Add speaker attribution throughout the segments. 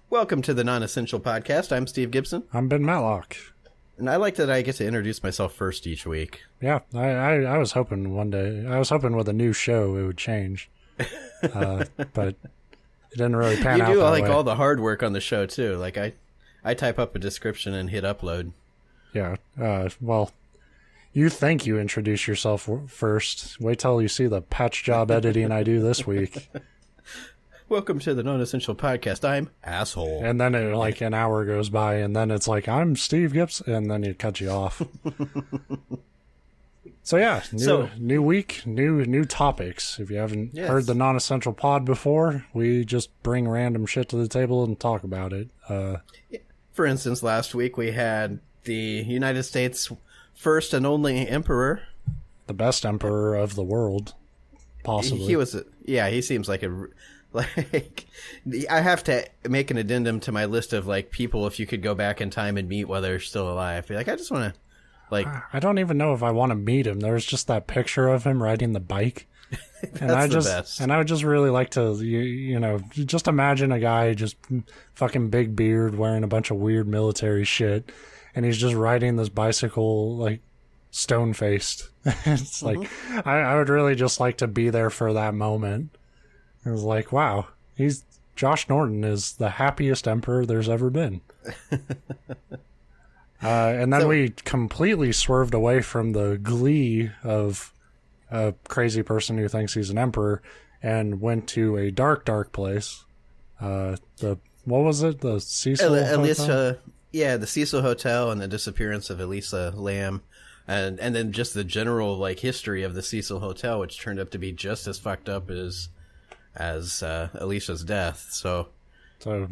Speaker 1: Welcome to the Non-Essential Podcast. I'm Steve Gibson.
Speaker 2: I'm Ben Matlock.
Speaker 1: And I like that I get to introduce myself first each week.
Speaker 2: Yeah, I was hoping one day, with a new show it would change. But it didn't really pan out. You do
Speaker 1: like all the hard work on the show too. Like I type up a description and hit upload.
Speaker 2: Yeah. Well, you think you introduce yourself first. Wait till you see the patch job editing I do this week.
Speaker 1: Welcome to the Non-Essential Podcast. I'm asshole.
Speaker 2: And then an hour goes by, and then it's like, I'm Steve Gibson, and then it cuts you off. So yeah, new week, new topics. If you haven't heard the Non-Essential Pod before, we just bring random shit to the table and talk about it.
Speaker 1: For instance, last week we had the United States' first and only emperor.
Speaker 2: The best emperor of the world, possibly.
Speaker 1: He seems like I have to make an addendum to my list of people if you could go back in time and meet while they're still alive. I just want to
Speaker 2: I don't even know if I want to meet him. There's just that picture of him riding the bike.
Speaker 1: That's the best.
Speaker 2: And I would just really like to, just imagine a guy just fucking big beard wearing a bunch of weird military shit, and he's just riding this bicycle stone faced. It's I would really just like to be there for that moment. It was like, wow, Josh Norton is the happiest emperor there's ever been. And then we completely swerved away from the glee of a crazy person who thinks he's an emperor and went to a dark, dark place. What was it? The Cecil Hotel?
Speaker 1: The Cecil Hotel and the disappearance of Elisa Lam. And then just the general history of the Cecil Hotel, which turned up to be just as fucked up as Alicia's death. So that's right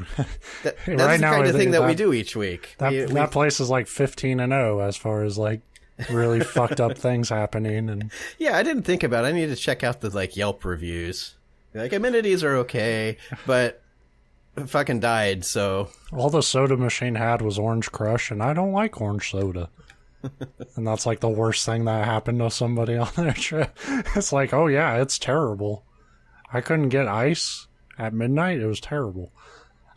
Speaker 1: the kind of thing that we do each week.
Speaker 2: That place is 15-0 as far as really fucked up things happening. And
Speaker 1: yeah, I didn't think about it. I need to check out the Yelp reviews. Amenities are okay, but fucking died. So
Speaker 2: all the soda machine had was Orange Crush, and I don't like orange soda. And that's the worst thing that happened to somebody on their trip. It's oh yeah, it's terrible. I couldn't get ice at midnight. It was terrible.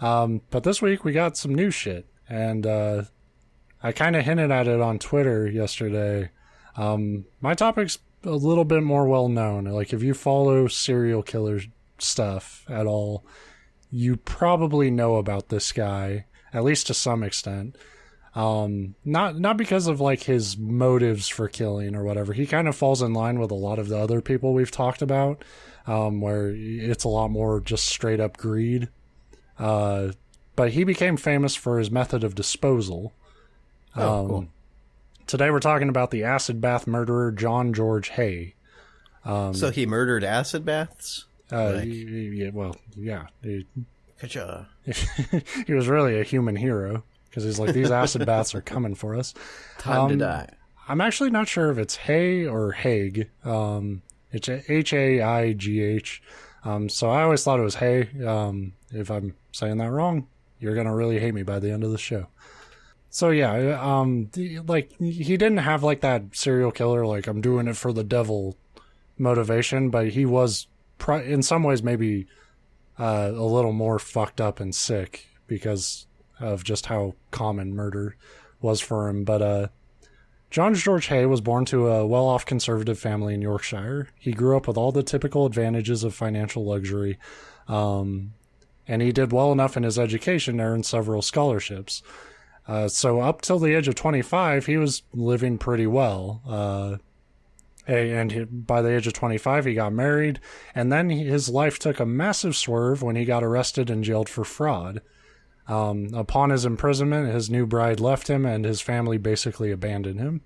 Speaker 2: But this week we got some new shit. And I kind of hinted at it on Twitter yesterday. My topic's a little bit more well known. If you follow serial killer stuff at all, you probably know about this guy, at least to some extent. Not because of his motives for killing or whatever. He kind of falls in line with a lot of the other people we've talked about. Where it's a lot more just straight up greed. But he became famous for his method of disposal. Cool. Today we're talking about the acid bath murderer, John George Haigh.
Speaker 1: So he murdered acid baths?
Speaker 2: Yeah. He was really a human hero, because he's these acid baths are coming for us.
Speaker 1: Time to die.
Speaker 2: I'm actually not sure if it's Haigh or Haig. It's Haigh. So I always thought it was Haigh. If I'm saying that wrong, you're going to really hate me by the end of the show. So yeah, he didn't have that serial killer, I'm doing it for the devil motivation, but he was in some ways maybe a little more fucked up and sick because of just how common murder was for him. But John George Haigh was born to a well-off conservative family in Yorkshire. He grew up with all the typical advantages of financial luxury, and he did well enough in his education to earn several scholarships. So up till the age of 25, he was living pretty well. By the age of 25, he got married, and then his life took a massive swerve when he got arrested and jailed for fraud. Upon his imprisonment, his new bride left him, and his family basically abandoned him.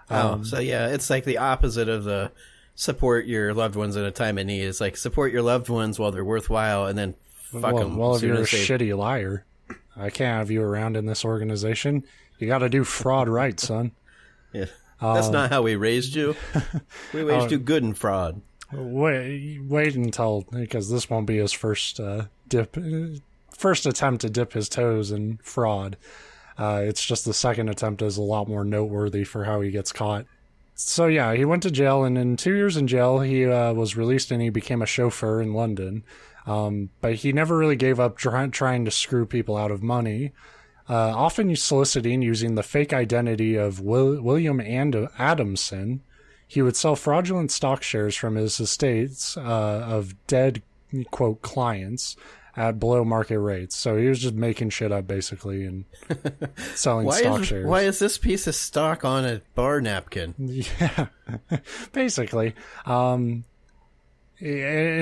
Speaker 1: So yeah, it's the opposite of the support your loved ones in a time of need. It's support your loved ones while they're worthwhile, and then fuck them.
Speaker 2: Well, if you're a shitty liar, I can't have you around in this organization. You got to do fraud right, son.
Speaker 1: Yeah, that's not how we raised you. We raised you good in fraud.
Speaker 2: Wait until, because this won't be his first attempt to dip his toes in fraud. It's just the second attempt is a lot more noteworthy for how he gets caught. So yeah, he went to jail, and in 2 years in jail, he was released and he became a chauffeur in London. But he never really gave up trying to screw people out of money, often soliciting using the fake identity of William Adamson. He would sell fraudulent stock shares from his estates of dead, quote, clients at below market rates. So he was just making shit up, basically, and selling stock shares.
Speaker 1: Why is this piece of stock on a bar napkin?
Speaker 2: Yeah, basically. In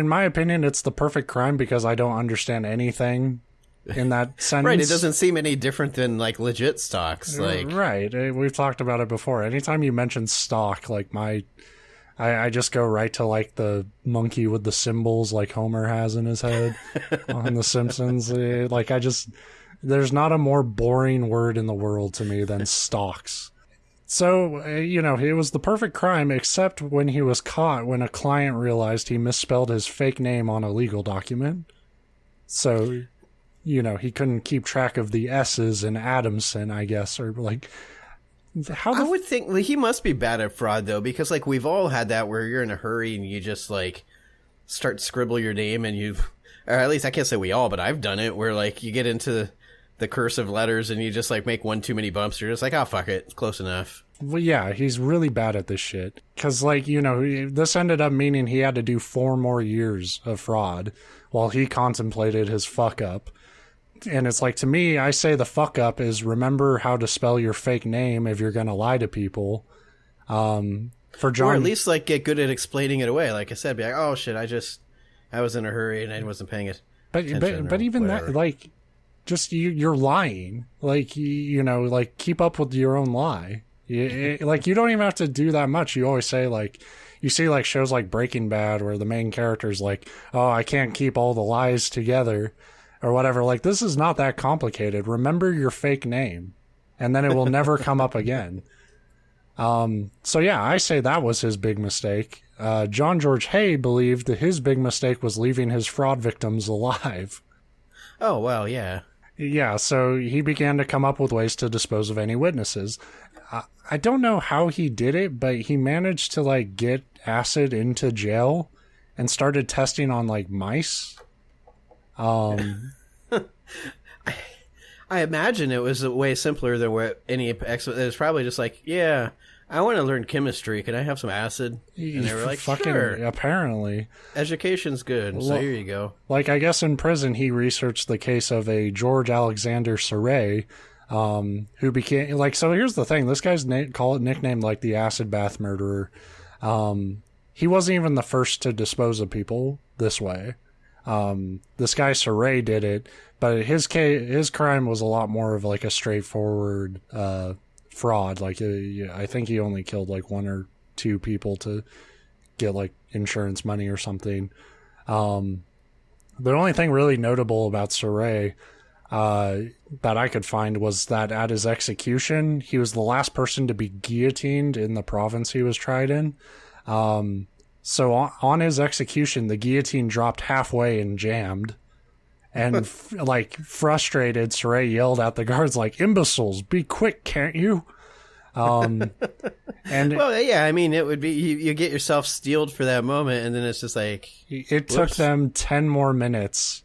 Speaker 2: my opinion, it's the perfect crime because I don't understand anything in that sentence.
Speaker 1: Right, it doesn't seem any different than, like, legit stocks. Like,
Speaker 2: right, we've talked about it before. Anytime you mention stock, like, I just go right to, like, the monkey with the symbols like Homer has in his head on The Simpsons. Like, there's not a more boring word in the world to me than stocks. So, it was the perfect crime, except when he was caught when a client realized he misspelled his fake name on a legal document. So, he couldn't keep track of the S's in Adamson, I guess, or like...
Speaker 1: I would think he must be bad at fraud, though, because, like, we've all had that where you're in a hurry and you just, like, start to scribble your name and or at least I can't say we all, but I've done it where, like, you get into the cursive letters and you just, like, make one too many bumps. You're just like, oh, fuck it. It's close enough.
Speaker 2: Well, yeah, he's really bad at this shit. Because, like, this ended up meaning he had to do 4 more years of fraud while he contemplated his fuck up. And it's like, to me, I say the fuck up is remember how to spell your fake name if you're going to lie to people. For John,
Speaker 1: or at least, like, get good at explaining it away. Like I said, be like, oh shit, I was in a hurry and I wasn't paying it.
Speaker 2: But even whatever. That, like, just you're lying. Like, like, keep up with your own lie. Like, you don't even have to do that much. You always say, like, you see, like, shows like Breaking Bad where the main character's like, oh, I can't keep all the lies together. Or whatever. Like, this is not that complicated. Remember your fake name, and then it will never come up again. So yeah, I say that was his big mistake. John George Haigh believed that his big mistake was leaving his fraud victims alive.
Speaker 1: Oh, well, yeah.
Speaker 2: Yeah, so he began to come up with ways to dispose of any witnesses. I don't know how he did it, but he managed to, like, get acid into jail and started testing on, like, mice.
Speaker 1: I imagine it was way simpler than what any it was probably just like, yeah, I want to learn chemistry. Can I have some acid? And they were like, sure.
Speaker 2: Apparently.
Speaker 1: Education's good, so here you go.
Speaker 2: Like, I guess in prison he researched the case of a George Alexander Surrey, who became, like, so here's the thing. This guy's nicknamed, like, the acid bath murderer. He wasn't even the first to dispose of people this way. This guy Surrey did it, but his crime was a lot more of, like, a straightforward fraud. Like, I think he only killed, like, 1 or 2 people to get, like, insurance money or something. The only thing really notable about Surrey that I could find was that at his execution, he was the last person to be guillotined in the province he was tried in. So on his execution, the guillotine dropped halfway and jammed. And, like, frustrated, Surrey yelled at the guards, like, imbeciles, be quick, can't you? And
Speaker 1: well, yeah, I mean, it would be, you get yourself steeled for that moment, and then it's just like...
Speaker 2: It took them 10 more minutes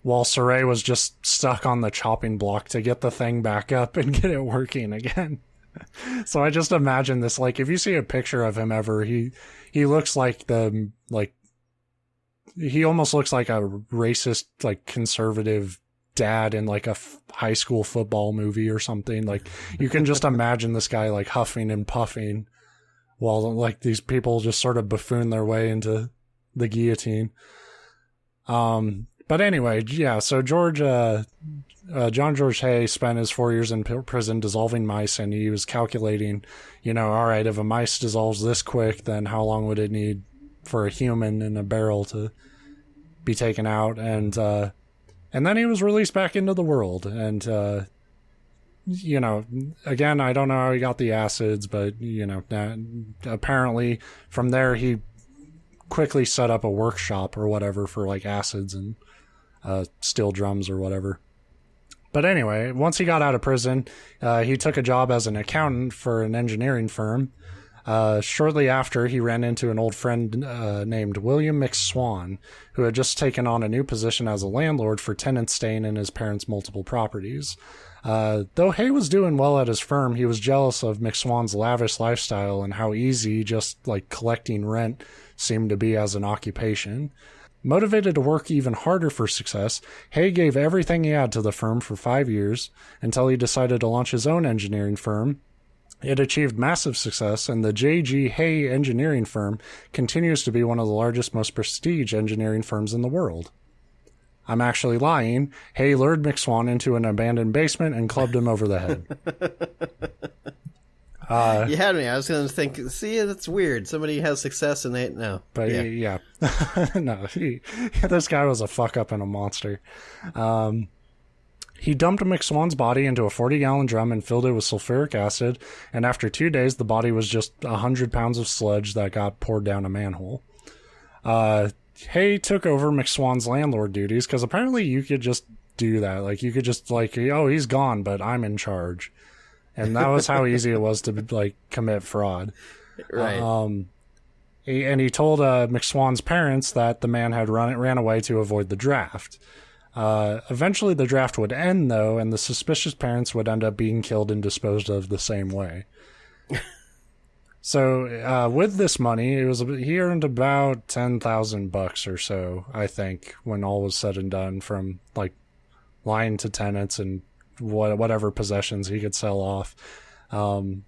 Speaker 2: while Surrey was just stuck on the chopping block to get the thing back up and get it working again. So I just imagine this, like, if you see a picture of him ever, he looks like he almost looks like a racist, like, conservative dad in, like, a high school football movie or something. Like, you can just imagine this guy, like, huffing and puffing while, like, these people just sort of buffoon their way into the guillotine. But anyway, yeah, so John George Haigh spent his 4 years in prison dissolving mice, and he was calculating, all right, if a mice dissolves this quick, then how long would it need for a human in a barrel to be taken out? And then he was released back into the world. And, again, I don't know how he got the acids, but, apparently from there he quickly set up a workshop or whatever for, like, acids and steel drums or whatever. But anyway, once he got out of prison, he took a job as an accountant for an engineering firm. Shortly after, he ran into an old friend named William McSwan, who had just taken on a new position as a landlord for tenants staying in his parents' multiple properties. Though Haigh was doing well at his firm, he was jealous of McSwan's lavish lifestyle and how easy just like collecting rent seemed to be as an occupation. Motivated to work even harder for success, Haigh gave everything he had to the firm for 5 years until he decided to launch his own engineering firm. It achieved massive success, and the J.G. Haigh engineering firm continues to be one of the largest, most prestige engineering firms in the world. I'm actually lying. Haigh lured McSwan into an abandoned basement and clubbed him over the head.
Speaker 1: You had me. I was going to think, see, that's weird. Somebody has success and they... No.
Speaker 2: But yeah. No, this guy was a fuck-up and a monster. He dumped McSwan's body into a 40-gallon drum and filled it with sulfuric acid, and after 2 days, the body was just 100 pounds of sludge that got poured down a manhole. Haigh took over McSwan's landlord duties, because apparently you could just do that. Like, you could just, like, oh, he's gone, but I'm in charge. And that was how easy it was to, like, commit fraud.
Speaker 1: Right.
Speaker 2: He told McSwan's parents that the man had ran away to avoid the draft. Eventually the draft would end, though, and the suspicious parents would end up being killed and disposed of the same way. So, with this money, he earned about $10,000 or so, I think, when all was said and done, from, like, lying to tenants and whatever possessions he could sell off.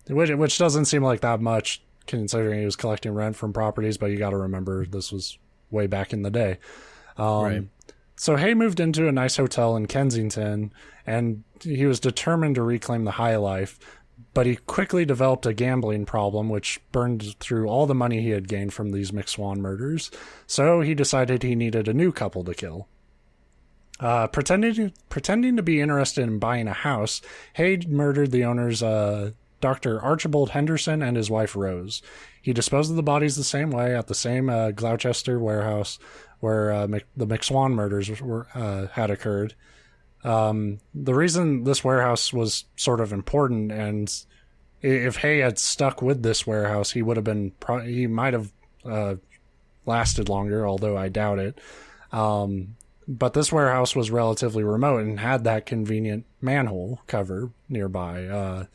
Speaker 2: Which doesn't seem like that much, considering he was collecting rent from properties, but you gotta remember, this was way back in the day. Right. So Haigh moved into a nice hotel in Kensington, and he was determined to reclaim the high life, but he quickly developed a gambling problem which burned through all the money he had gained from these McSwan murders, so he decided he needed a new couple to kill. Pretending to be interested in buying a house, Haigh murdered the owners Dr. Archibald Henderson and his wife Rose. He disposed of the bodies the same way at the same Gloucester warehouse where the McSwan murders had occurred. The reason this warehouse was sort of important, and if Haigh had stuck with this warehouse, he would have been he might have lasted longer, although I doubt it. But this warehouse was relatively remote and had that convenient manhole cover nearby.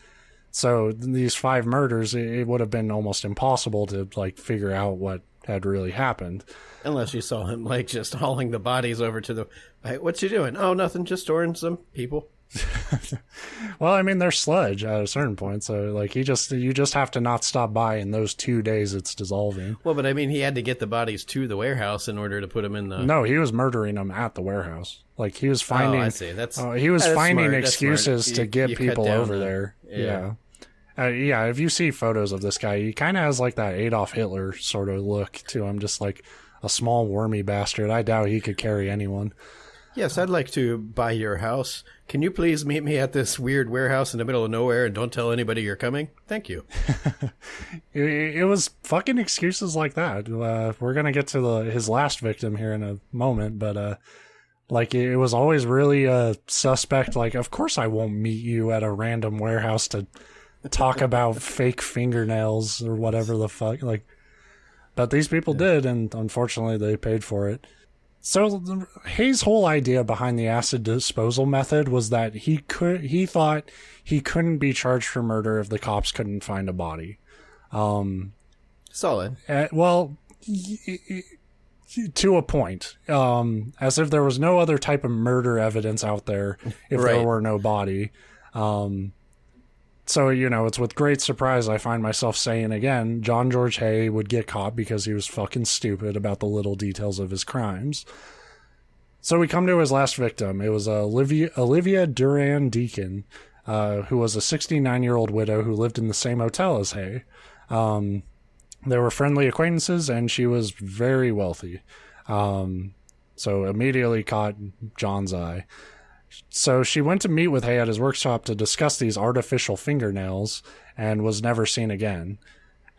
Speaker 2: So these 5 murders, it would have been almost impossible to like figure out what had really happened.
Speaker 1: Unless you saw him like just hauling the bodies over to the... Hey, what's he doing? Oh, nothing, just storing some people.
Speaker 2: Well, I mean, they're sludge at a certain point, so like you just have to not stop by. In those 2 days, it's dissolving.
Speaker 1: Well, but I mean, he had to get the bodies to the warehouse in order to put them in the...
Speaker 2: No, he was murdering them at the warehouse. Like he was finding...
Speaker 1: Oh, I see.
Speaker 2: He was finding
Speaker 1: smart.
Speaker 2: excuses to get people over there. Yeah. Yeah, if you see photos of this guy, he kind of has like that Adolf Hitler sort of look to him, just like a small wormy bastard. I doubt he could carry anyone.
Speaker 1: Yes, I'd like to buy your house. Can you please meet me at this weird warehouse in the middle of nowhere and don't tell anybody you're coming? Thank you.
Speaker 2: It was fucking excuses like that. We're going to get to his last victim here in a moment, but like it was always really suspect. Like, of course I won't meet you at a random warehouse to talk about fake fingernails or whatever the fuck. Like, but these people did, and unfortunately they paid for it. So Haigh's whole idea behind the acid disposal method was that he thought he couldn't be charged for murder if the cops couldn't find a body.
Speaker 1: Solid.
Speaker 2: Well, to a point. As if there was no other type of murder evidence out there if there were no body. So, you know, it's with great surprise I find myself saying again, John George Haigh would get caught because he was fucking stupid about the little details of his crimes. So we come to his last victim. It was Olivia Duran Deacon, who was a 69-year-old widow who lived in the same hotel as Haigh. They were friendly acquaintances, and she was very wealthy. So immediately caught John's eye. So she went to meet with Haigh at his workshop to discuss these artificial fingernails and was never seen again.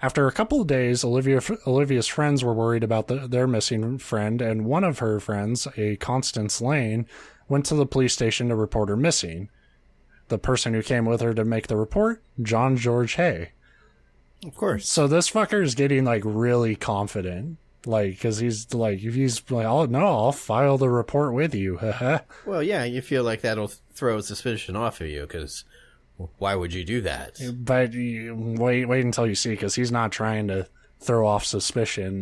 Speaker 2: After a couple of days, Olivia's friends were worried about their missing friend, and one of her friends, a Constance Lane, went to the police station to report her missing. The person who came with her to make the report, John George Haigh.
Speaker 1: Of course.
Speaker 2: So this fucker is getting like really confident, like, because he's like, oh no, I'll file the report with you.
Speaker 1: Well, yeah, you feel like that'll throw suspicion off of you, because why would you do that?
Speaker 2: But wait until you see, because he's not trying to throw off suspicion.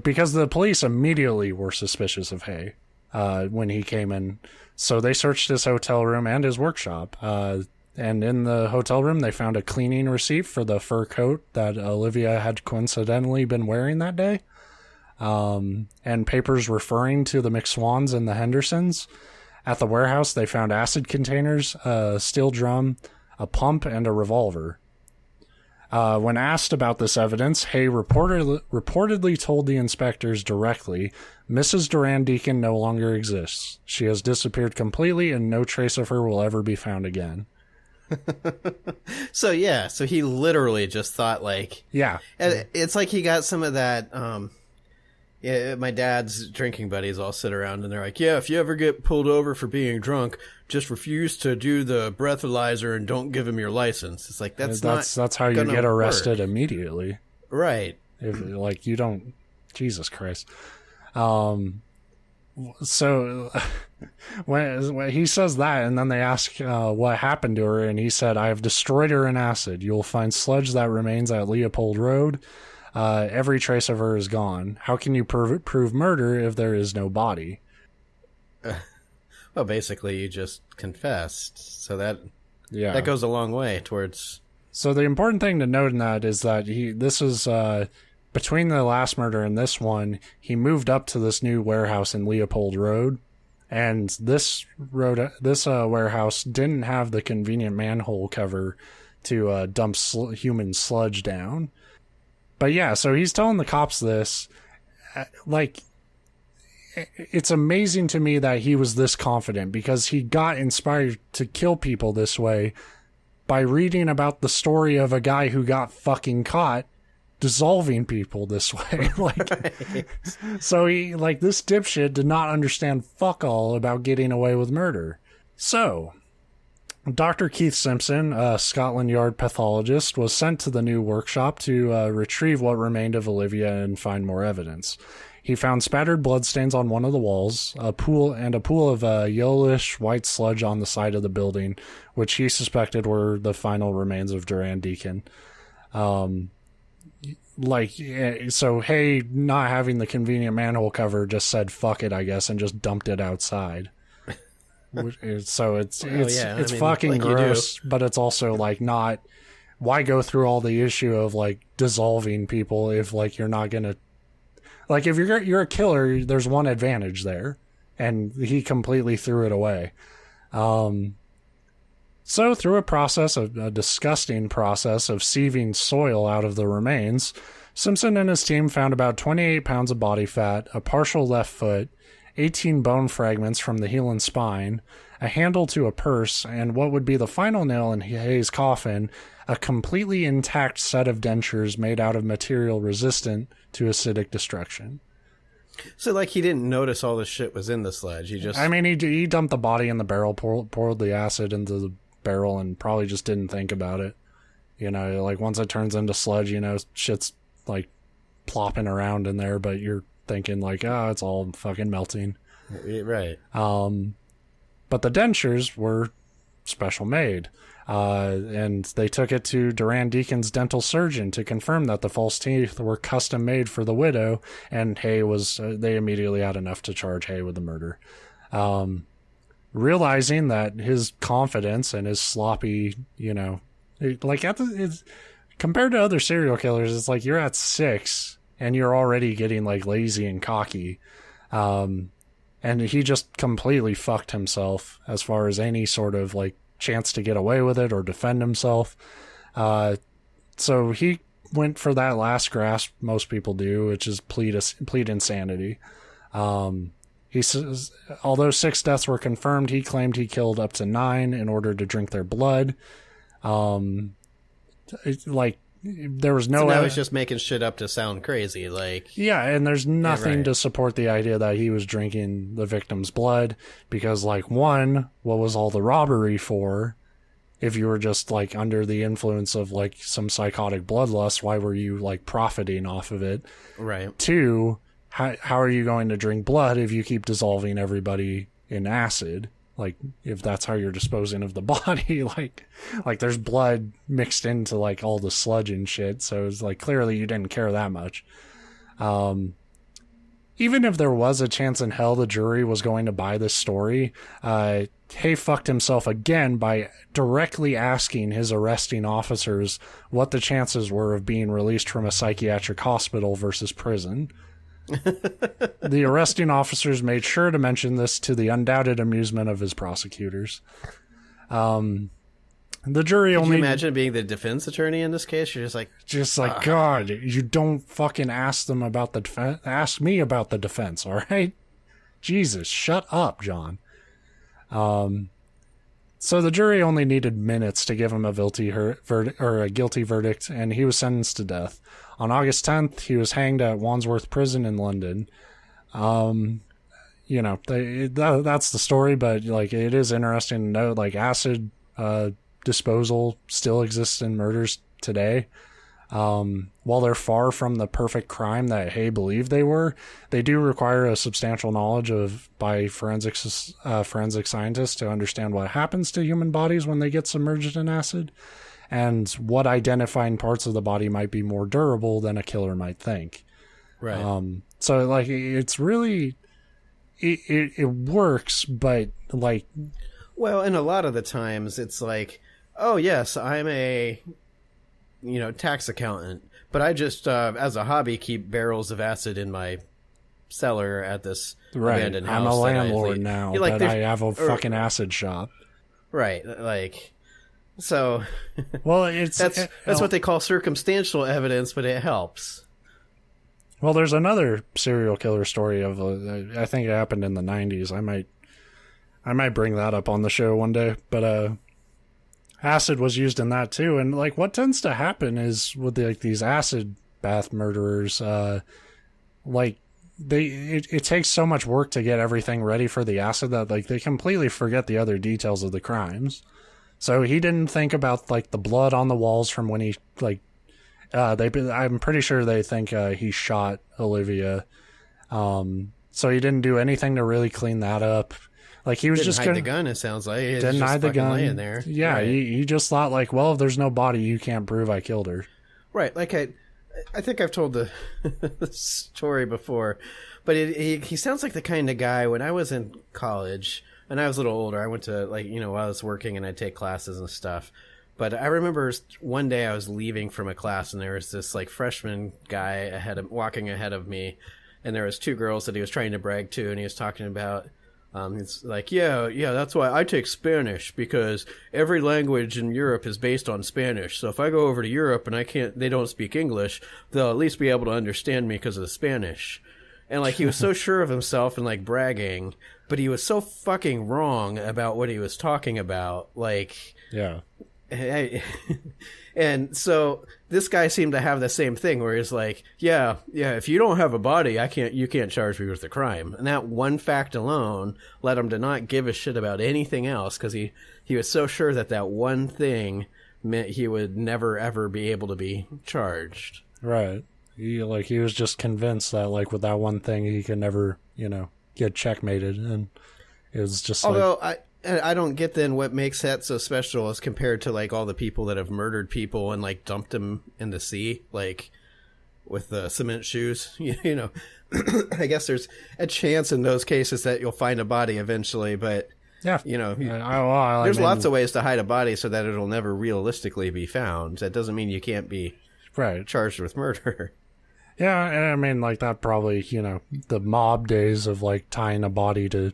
Speaker 2: Because the police immediately were suspicious of Haigh when he came in. So they searched his hotel room and his workshop. And in the hotel room, they found a cleaning receipt for the fur coat that Olivia had coincidentally been wearing that day. And papers referring to the McSwans and the Hendersons. At the warehouse, they found acid containers, a steel drum, a pump, and a revolver. When asked about this evidence, Haigh reportedly told the inspectors directly, Mrs. Duran Deacon no longer exists. She has disappeared completely, and no trace of her will ever be found again.
Speaker 1: So he literally just thought, like...
Speaker 2: Yeah.
Speaker 1: It's like he got some of that... my dad's drinking buddies all sit around and they're like, yeah, if you ever get pulled over for being drunk, just refuse to do the breathalyzer and don't give him your license. It's like, that's how you get arrested
Speaker 2: immediately.
Speaker 1: Right.
Speaker 2: If, like, you don't... Jesus Christ. So when he says that, and then they ask what happened to her, and he said, I have destroyed her in acid. You will find sludge that remains at Leopold Road. Every trace of her is gone. How can you prove murder if there is no body?
Speaker 1: Well, basically, you just confessed. So that goes a long way towards...
Speaker 2: So the important thing to note in that is that this is between the last murder and this one, he moved up to this new warehouse in Leopold Road. And this warehouse didn't have the convenient manhole cover to dump human sludge down. But yeah, so he's telling the cops this. Like, it's amazing to me that he was this confident, because he got inspired to kill people this way by reading about the story of a guy who got fucking caught dissolving people this way. Like, so he, like, this dipshit did not understand fuck all about getting away with murder. So, Dr. Keith Simpson, a Scotland Yard pathologist, was sent to the new workshop to retrieve what remained of Olivia and find more evidence. He found spattered bloodstains on one of the walls, a pool of yellowish white sludge on the side of the building, which he suspected were the final remains of Duran Deacon. So Haigh, not having the convenient manhole cover, just said fuck it, I guess, and just dumped it outside. So it's fucking gross, but it's also like not... Why go through all the issue of like dissolving people if like you're not gonna... Like, if you're a killer, there's one advantage there, and he completely threw it away. So through a disgusting process of sieving soil out of the remains, Simpson and his team found about 28 pounds of body fat, a partial left foot, 18 bone fragments from the heel and spine, a handle to a purse, and what would be the final nail in Haigh's coffin, a completely intact set of dentures made out of material resistant to acidic destruction.
Speaker 1: So, like, he didn't notice all this shit was in the sludge.
Speaker 2: He dumped the body in the barrel, poured the acid into the barrel, and probably just didn't think about it. You know, like, once it turns into sludge, you know, shit's, like, plopping around in there, but you're thinking, like, it's all fucking melting.
Speaker 1: Right.
Speaker 2: But the dentures were special made. And they took it to Duran Deacon's dental surgeon to confirm that the false teeth were custom made for the widow, and Haigh was, they immediately had enough to charge Haigh with the murder. Realizing that his confidence and his sloppy, you know, compared to other serial killers, it's like you're at 6 and you're already getting like lazy and cocky. And he just completely fucked himself as far as any sort of like chance to get away with it or defend himself. So he went for that last grasp most people do, which is plead insanity. He says, although 6 deaths were confirmed, he claimed he killed up to 9 in order to drink their blood. There was no...
Speaker 1: So now he's just making shit up to sound crazy, like...
Speaker 2: Yeah, and there's nothing to support the idea that he was drinking the victim's blood, because, like, one, what was all the robbery for? if you were just like under the influence of like some psychotic bloodlust, why were you like profiting off of it?
Speaker 1: Right.
Speaker 2: 2, how are you going to drink blood if you keep dissolving everybody in acid? Like, if that's how you're disposing of the body, like there's blood mixed into like all the sludge and shit. So it's like, clearly you didn't care that much. Even if there was a chance in hell the jury was going to buy this story, Haigh fucked himself again by directly asking his arresting officers what the chances were of being released from a psychiatric hospital versus prison. The arresting officers made sure to mention this to the undoubted amusement of his prosecutors. The jury
Speaker 1: Can you imagine being the defense attorney in this case? You're just like,
Speaker 2: God, you don't fucking ask them about the defense. Ask me about the defense, all right? Jesus, shut up, John. So the jury only needed minutes to give him a guilty verdict, and he was sentenced to death. On August 10th, he was hanged at Wandsworth Prison in London. You know, that's the story, but like, it is interesting to note, like, acid disposal still exists in murders today. While they're far from the perfect crime that Haigh believed they were, they do require a substantial knowledge by forensic scientists to understand what happens to human bodies when they get submerged in acid, and what identifying parts of the body might be more durable than a killer might think.
Speaker 1: right.
Speaker 2: So like, it's really, it works, but like,
Speaker 1: Well, and a lot of the times it's like, oh yes, I'm a, tax accountant, but I just, as a hobby, keep barrels of acid in my cellar at this abandoned house.
Speaker 2: I'm a landlord now,
Speaker 1: like,
Speaker 2: but I have a fucking acid shop.
Speaker 1: Right, like, so.
Speaker 2: Well,
Speaker 1: that's what they call circumstantial evidence, but it helps.
Speaker 2: Well, there's another serial killer story of, I think it happened in the 90s. I might bring that up on the show one day, but acid was used in that too. And like, what tends to happen is with these acid bath murderers, like it takes so much work to get everything ready for the acid that like they completely forget the other details of the crimes. So he didn't think about like the blood on the walls from when he like, I'm pretty sure they think he shot Olivia. So he didn't do anything to really clean that up. Like, he was
Speaker 1: didn't
Speaker 2: just
Speaker 1: hide
Speaker 2: gonna,
Speaker 1: the gun. It sounds like he
Speaker 2: didn't hide the gun.
Speaker 1: Laying there.
Speaker 2: Yeah,
Speaker 1: right.
Speaker 2: he just thought like, well, if there's no body, you can't prove I killed her.
Speaker 1: Right. Like I think I've told the story before, but he sounds like the kind of guy. When I was in college and I was a little older, I went to while I was working and I'd take classes and stuff. But I remember one day I was leaving from a class and there was this like freshman guy walking ahead of me, and there was 2 girls that he was trying to brag to, and he was talking about. It's like, yeah, that's why I take Spanish, because every language in Europe is based on Spanish. So if I go over to Europe and they don't speak English, they'll at least be able to understand me because of the Spanish. And like, he was so sure of himself and like bragging, but he was so fucking wrong about what he was talking about. Like,
Speaker 2: yeah.
Speaker 1: And so this guy seemed to have the same thing where he's like, yeah, if you don't have a body, you can't charge me with the crime. And that one fact alone led him to not give a shit about anything else, because he was so sure that one thing meant he would never ever be able to be charged.
Speaker 2: Right. He was just convinced that like with that one thing he could never, get checkmated, and it was just
Speaker 1: I don't get then what makes that so special as compared to like all the people that have murdered people and like dumped them in the sea, like with the cement shoes. I guess there's a chance in those cases that you'll find a body eventually, but
Speaker 2: yeah,
Speaker 1: there's lots of ways to hide a body so that it'll never realistically be found. That doesn't mean you can't be charged with murder.
Speaker 2: Yeah, and I mean, like, that probably, the mob days of like tying a body to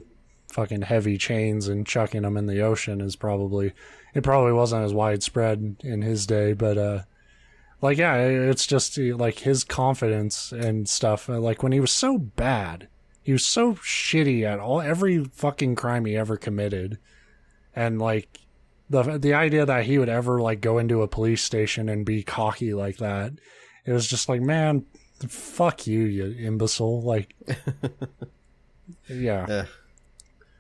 Speaker 2: fucking heavy chains and chucking them in the ocean it probably wasn't as widespread in his day, but like, yeah, it's just like his confidence and stuff, like when he was so bad, he was so shitty at every fucking crime he ever committed, and like the idea that he would ever like go into a police station and be cocky like that, it was just like, man, fuck you imbecile, like. Yeah.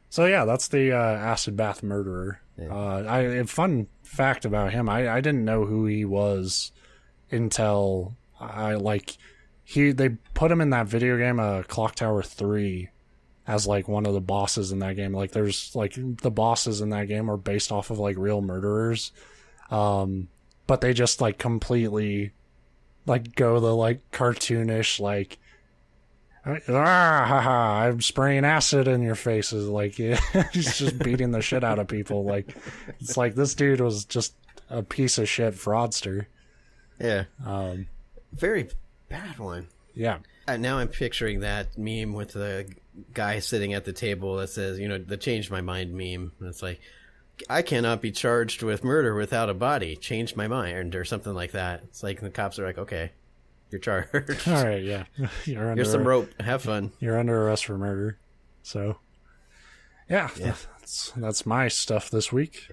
Speaker 2: So yeah, that's the acid bath murderer. A fun fact about him, I didn't know who he was until they put him in that video game, Clock Tower 3, as like one of the bosses in that game. Like there's like the bosses in that game are based off of like real murderers, but they just like completely like go the like cartoonish like. I'm spraying acid in your faces. Like, yeah, he's just beating the shit out of people. Like, it's like this dude was just a piece of shit fraudster.
Speaker 1: Yeah. Very bad one.
Speaker 2: Yeah.
Speaker 1: Now I'm picturing that meme with the guy sitting at the table that says, the change my mind meme. And it's like, I cannot be charged with murder without a body. Change my mind, or something like that. It's like the cops are like, okay. You're charged.
Speaker 2: All right, yeah.
Speaker 1: Here's some rope. Have fun.
Speaker 2: You're under arrest for murder. So, yeah. That's my stuff this week.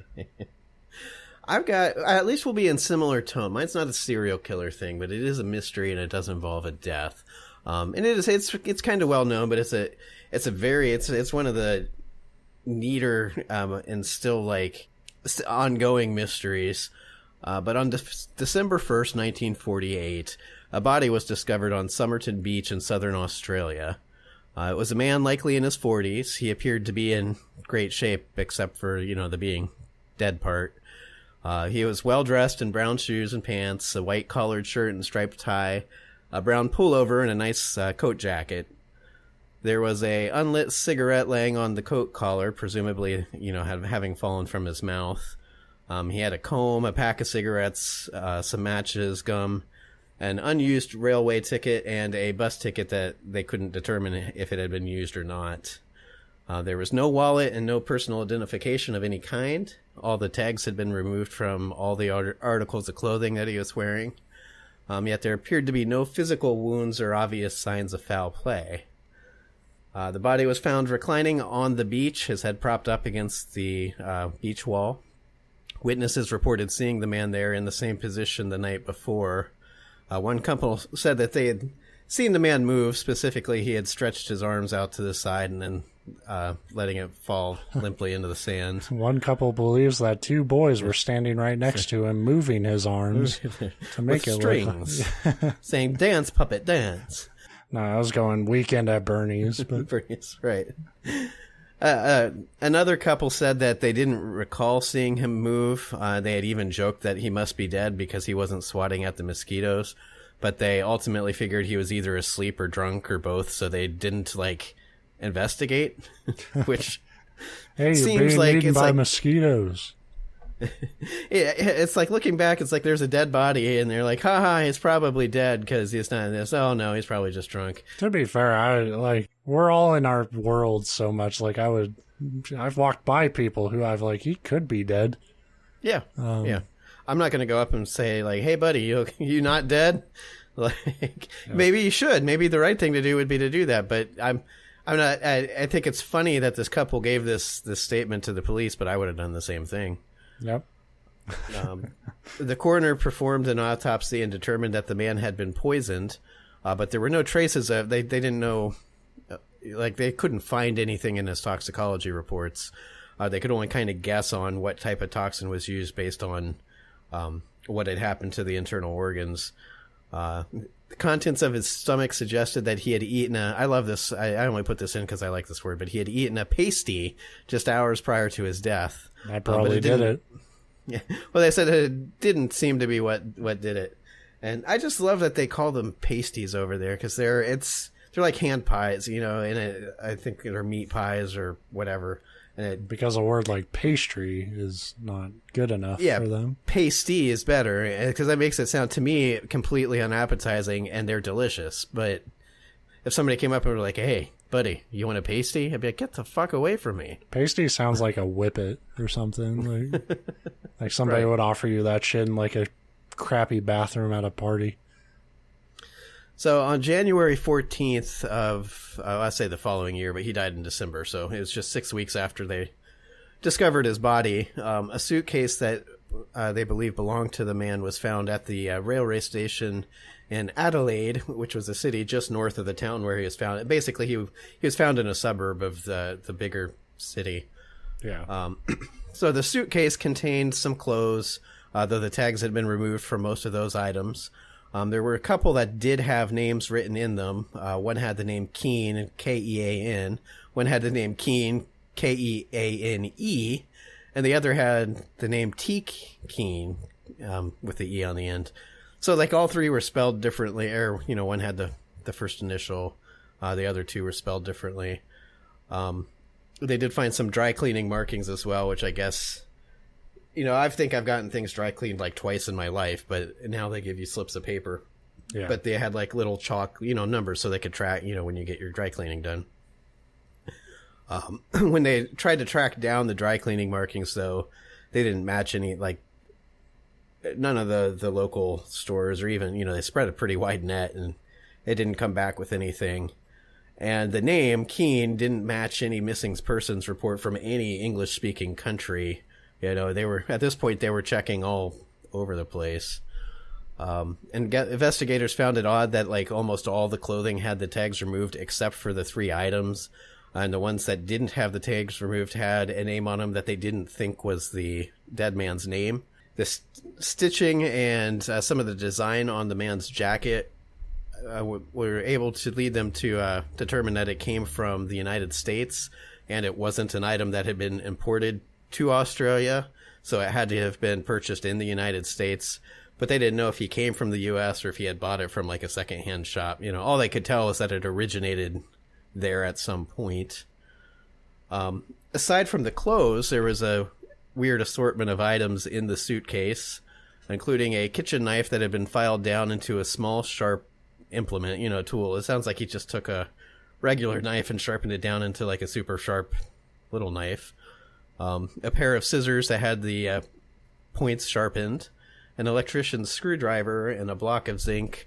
Speaker 1: I've got, at least we'll be in similar tone. Mine's not a serial killer thing, but it is a mystery and it does involve a death. And it's kind of well known, but it's one of the neater and still like ongoing mysteries. But on December 1st, 1948, a body was discovered on Somerton Beach in southern Australia. It was a man likely in his 40s. He appeared to be in great shape, except for, the being dead part. He was well-dressed in brown shoes and pants, a white collared shirt and striped tie, a brown pullover, and a nice coat jacket. There was a unlit cigarette laying on the coat collar, presumably, having fallen from his mouth. He had a comb, a pack of cigarettes, some matches, gum, an unused railway ticket, and a bus ticket that they couldn't determine if it had been used or not. There was no wallet and no personal identification of any kind. All the tags had been removed from all the articles of clothing that he was wearing. Yet there appeared to be no physical wounds or obvious signs of foul play. The body was found reclining on the beach, his head propped up against the beach wall. Witnesses reported seeing the man there in the same position the night before. One couple said that they had seen the man move. Specifically, he had stretched his arms out to the side and then letting it fall limply into the sand.
Speaker 2: One couple believes that two boys were standing right next to him, moving his arms to make
Speaker 1: with
Speaker 2: it
Speaker 1: strings, saying, "Dance, puppet, dance."
Speaker 2: No, I was going Weekend at Bernie's. But...
Speaker 1: Bernie's, right. Another couple said that they didn't recall seeing him move. They had even joked that he must be dead because he wasn't swatting at the mosquitoes, but they ultimately figured he was either asleep or drunk or both, so they didn't investigate. Which
Speaker 2: hey,
Speaker 1: seems
Speaker 2: you're being
Speaker 1: like
Speaker 2: eaten
Speaker 1: it's
Speaker 2: by
Speaker 1: like
Speaker 2: mosquitoes.
Speaker 1: It's like looking back, it's like there's a dead body and they're like, haha, he's probably dead because he's not in this. Oh no, he's probably just drunk.
Speaker 2: To be fair, we're all in our world so much. I've walked by people who I've he could be dead.
Speaker 1: Yeah. Yeah. I'm not going to go up and say hey buddy, you not dead? Maybe you should. Maybe the right thing to do would be to do that. But I'm not, I think it's funny that this couple gave this statement to the police, but I would have done the same thing.
Speaker 2: Yep.
Speaker 1: The coroner performed an autopsy and determined that the man had been poisoned, but there were no traces of. They didn't know, they couldn't find anything in his toxicology reports. They could only kind of guess on what type of toxin was used based on what had happened to the internal organs. The contents of his stomach suggested that he had eaten I love this. I only put this in because I like this word, but he had eaten a pasty just hours prior to his death.
Speaker 2: I probably did it.
Speaker 1: Yeah. Well, they said it didn't seem to be what did it. And I just love that they call them pasties over there because they're like hand pies, and I think they're meat pies or whatever. And
Speaker 2: because a word like pastry is not good enough for them.
Speaker 1: Pasty is better because that makes it sound to me completely unappetizing, and they're delicious. But if somebody came up and were like, "Hey, buddy, you want a pasty?" I'd be like, "Get the fuck away from me."
Speaker 2: Pasty sounds like a whippet or something. Like somebody would offer you that shit in a crappy bathroom at a party.
Speaker 1: So on January 14th of, I say the following year, but he died in December, so it was just 6 weeks after they discovered his body. A suitcase that they believe belonged to the man was found at the railway station in Adelaide, which was a city just north of the town where he was found. Basically, he was found in a suburb of the bigger city.
Speaker 2: Yeah.
Speaker 1: So the suitcase contained some clothes, though the tags had been removed from most of those items. There were a couple that did have names written in them. One had the name Keane, Kean. One had the name Keane, Keane. And the other had the name Teak Keane, with the E on the end. So, like, all three were spelled differently. Or, one had the first initial. The other two were spelled differently. They did find some dry cleaning markings as well, which I guess... I think I've gotten things dry cleaned like twice in my life, but now they give you slips of paper.
Speaker 2: Yeah.
Speaker 1: But they had like little chalk, numbers so they could track, when you get your dry cleaning done. When they tried to track down the dry cleaning markings, though, they didn't match any, like, none of the local stores, or even, they spread a pretty wide net, and they didn't come back with anything. And the name, Keane, didn't match any missing persons report from any English-speaking country. They were, at this point, they were checking all over the place. Investigators found it odd that, like, almost all the clothing had the tags removed except for the 3 items. And the ones that didn't have the tags removed had a name on them that they didn't think was the dead man's name. The stitching and some of the design on the man's jacket were able to lead them to determine that it came from the United States, and it wasn't an item that had been imported to Australia, so it had to have been purchased in the United States. But they didn't know if he came from the U.S. or if he had bought it from, like, a secondhand shop. All they could tell was that it originated there at some point. Aside from the clothes, there was a weird assortment of items in the suitcase, including a kitchen knife that had been filed down into a small, sharp implement, a tool. It sounds like he just took a regular knife and sharpened it down into, like, a super sharp little knife. A pair of scissors that had the points sharpened, an electrician's screwdriver, and a block of zinc.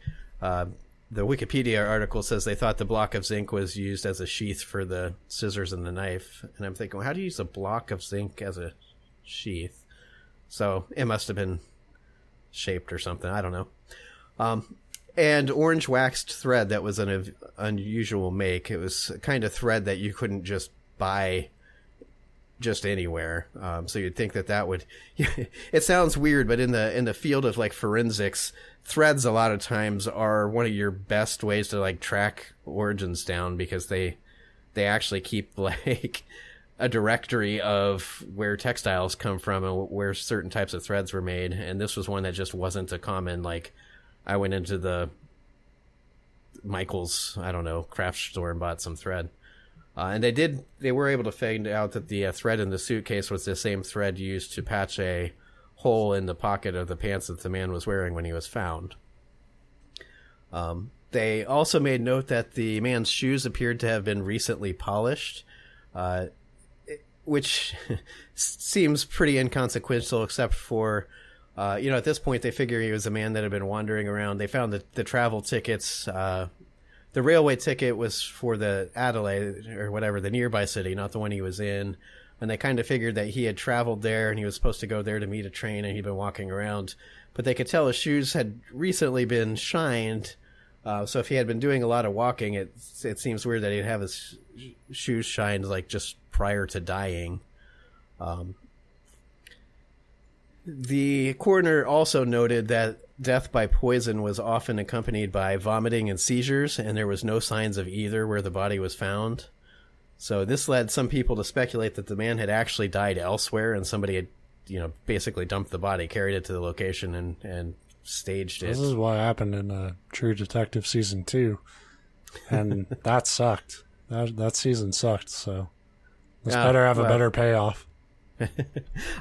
Speaker 1: The Wikipedia article says they thought the block of zinc was used as a sheath for the scissors and the knife. And I'm thinking, well, how do you use a block of zinc as a sheath? So it must have been shaped or something. I don't know. And orange waxed thread that was an unusual make. It was a kind of thread that you couldn't just buy just anywhere. So you'd think that would... It sounds weird, but in the field of, like, forensics, threads a lot of times are one of your best ways to, like, track origins down, because they actually keep, like, a directory of where textiles come from and where certain types of threads were made. And this was one that just wasn't a common, like, I went into the Michael's, I don't know, craft store and bought some thread. And they were able to find out that the thread in the suitcase was the same thread used to patch a hole in the pocket of the pants that the man was wearing when he was found. They also made note that the man's shoes appeared to have been recently polished, which seems pretty inconsequential, except for, at this point they figure he was a man that had been wandering around. They found that the travel tickets... the railway ticket was for the Adelaide, or whatever, the nearby city, not the one he was in. And they kind of figured that he had traveled there and he was supposed to go there to meet a train, and he'd been walking around. But they could tell his shoes had recently been shined. So if he had been doing a lot of walking, it seems weird that he'd have his shoes shined, like, just prior to dying. The coroner also noted that death by poison was often accompanied by vomiting and seizures, and there was no signs of either where the body was found. So this led some people to speculate that the man had actually died elsewhere, and somebody had, basically dumped the body, carried it to the location, and staged it.
Speaker 2: This is what happened in True Detective Season 2, and that sucked. That season sucked, so this better have a better payoff.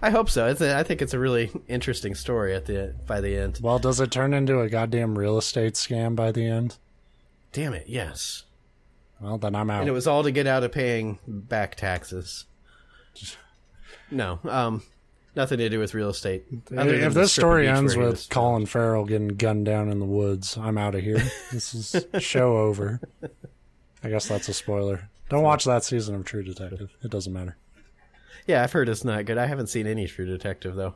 Speaker 1: I hope so. I think it's a really interesting story by the end.
Speaker 2: Well, does it turn into a goddamn real estate scam by the end?
Speaker 1: Damn it, yes.
Speaker 2: Well, then I'm out.
Speaker 1: And it was all to get out of paying back taxes. No, nothing to do with real estate.
Speaker 2: If this story ends with Colin Farrell getting gunned down in the woods, I'm out of here. This is show over. I guess that's a spoiler. Don't watch that season of True Detective. It doesn't matter.
Speaker 1: Yeah, I've heard it's not good. I haven't seen any True Detective, though.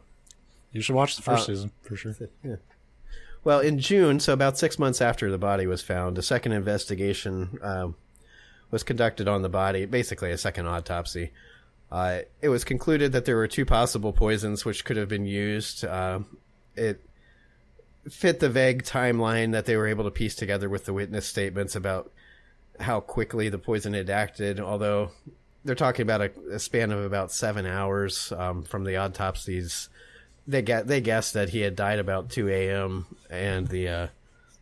Speaker 2: You should watch the first season, for sure.
Speaker 1: Yeah. Well, in June, so about 6 months after the body was found, a second investigation was conducted on the body, basically a second autopsy. It was concluded that there were 2 possible poisons which could have been used. It fit the vague timeline that they were able to piece together with the witness statements about how quickly the poison had acted, although they're talking about a span of about 7 hours from the autopsies. They guessed that he had died about 2 a.m., and the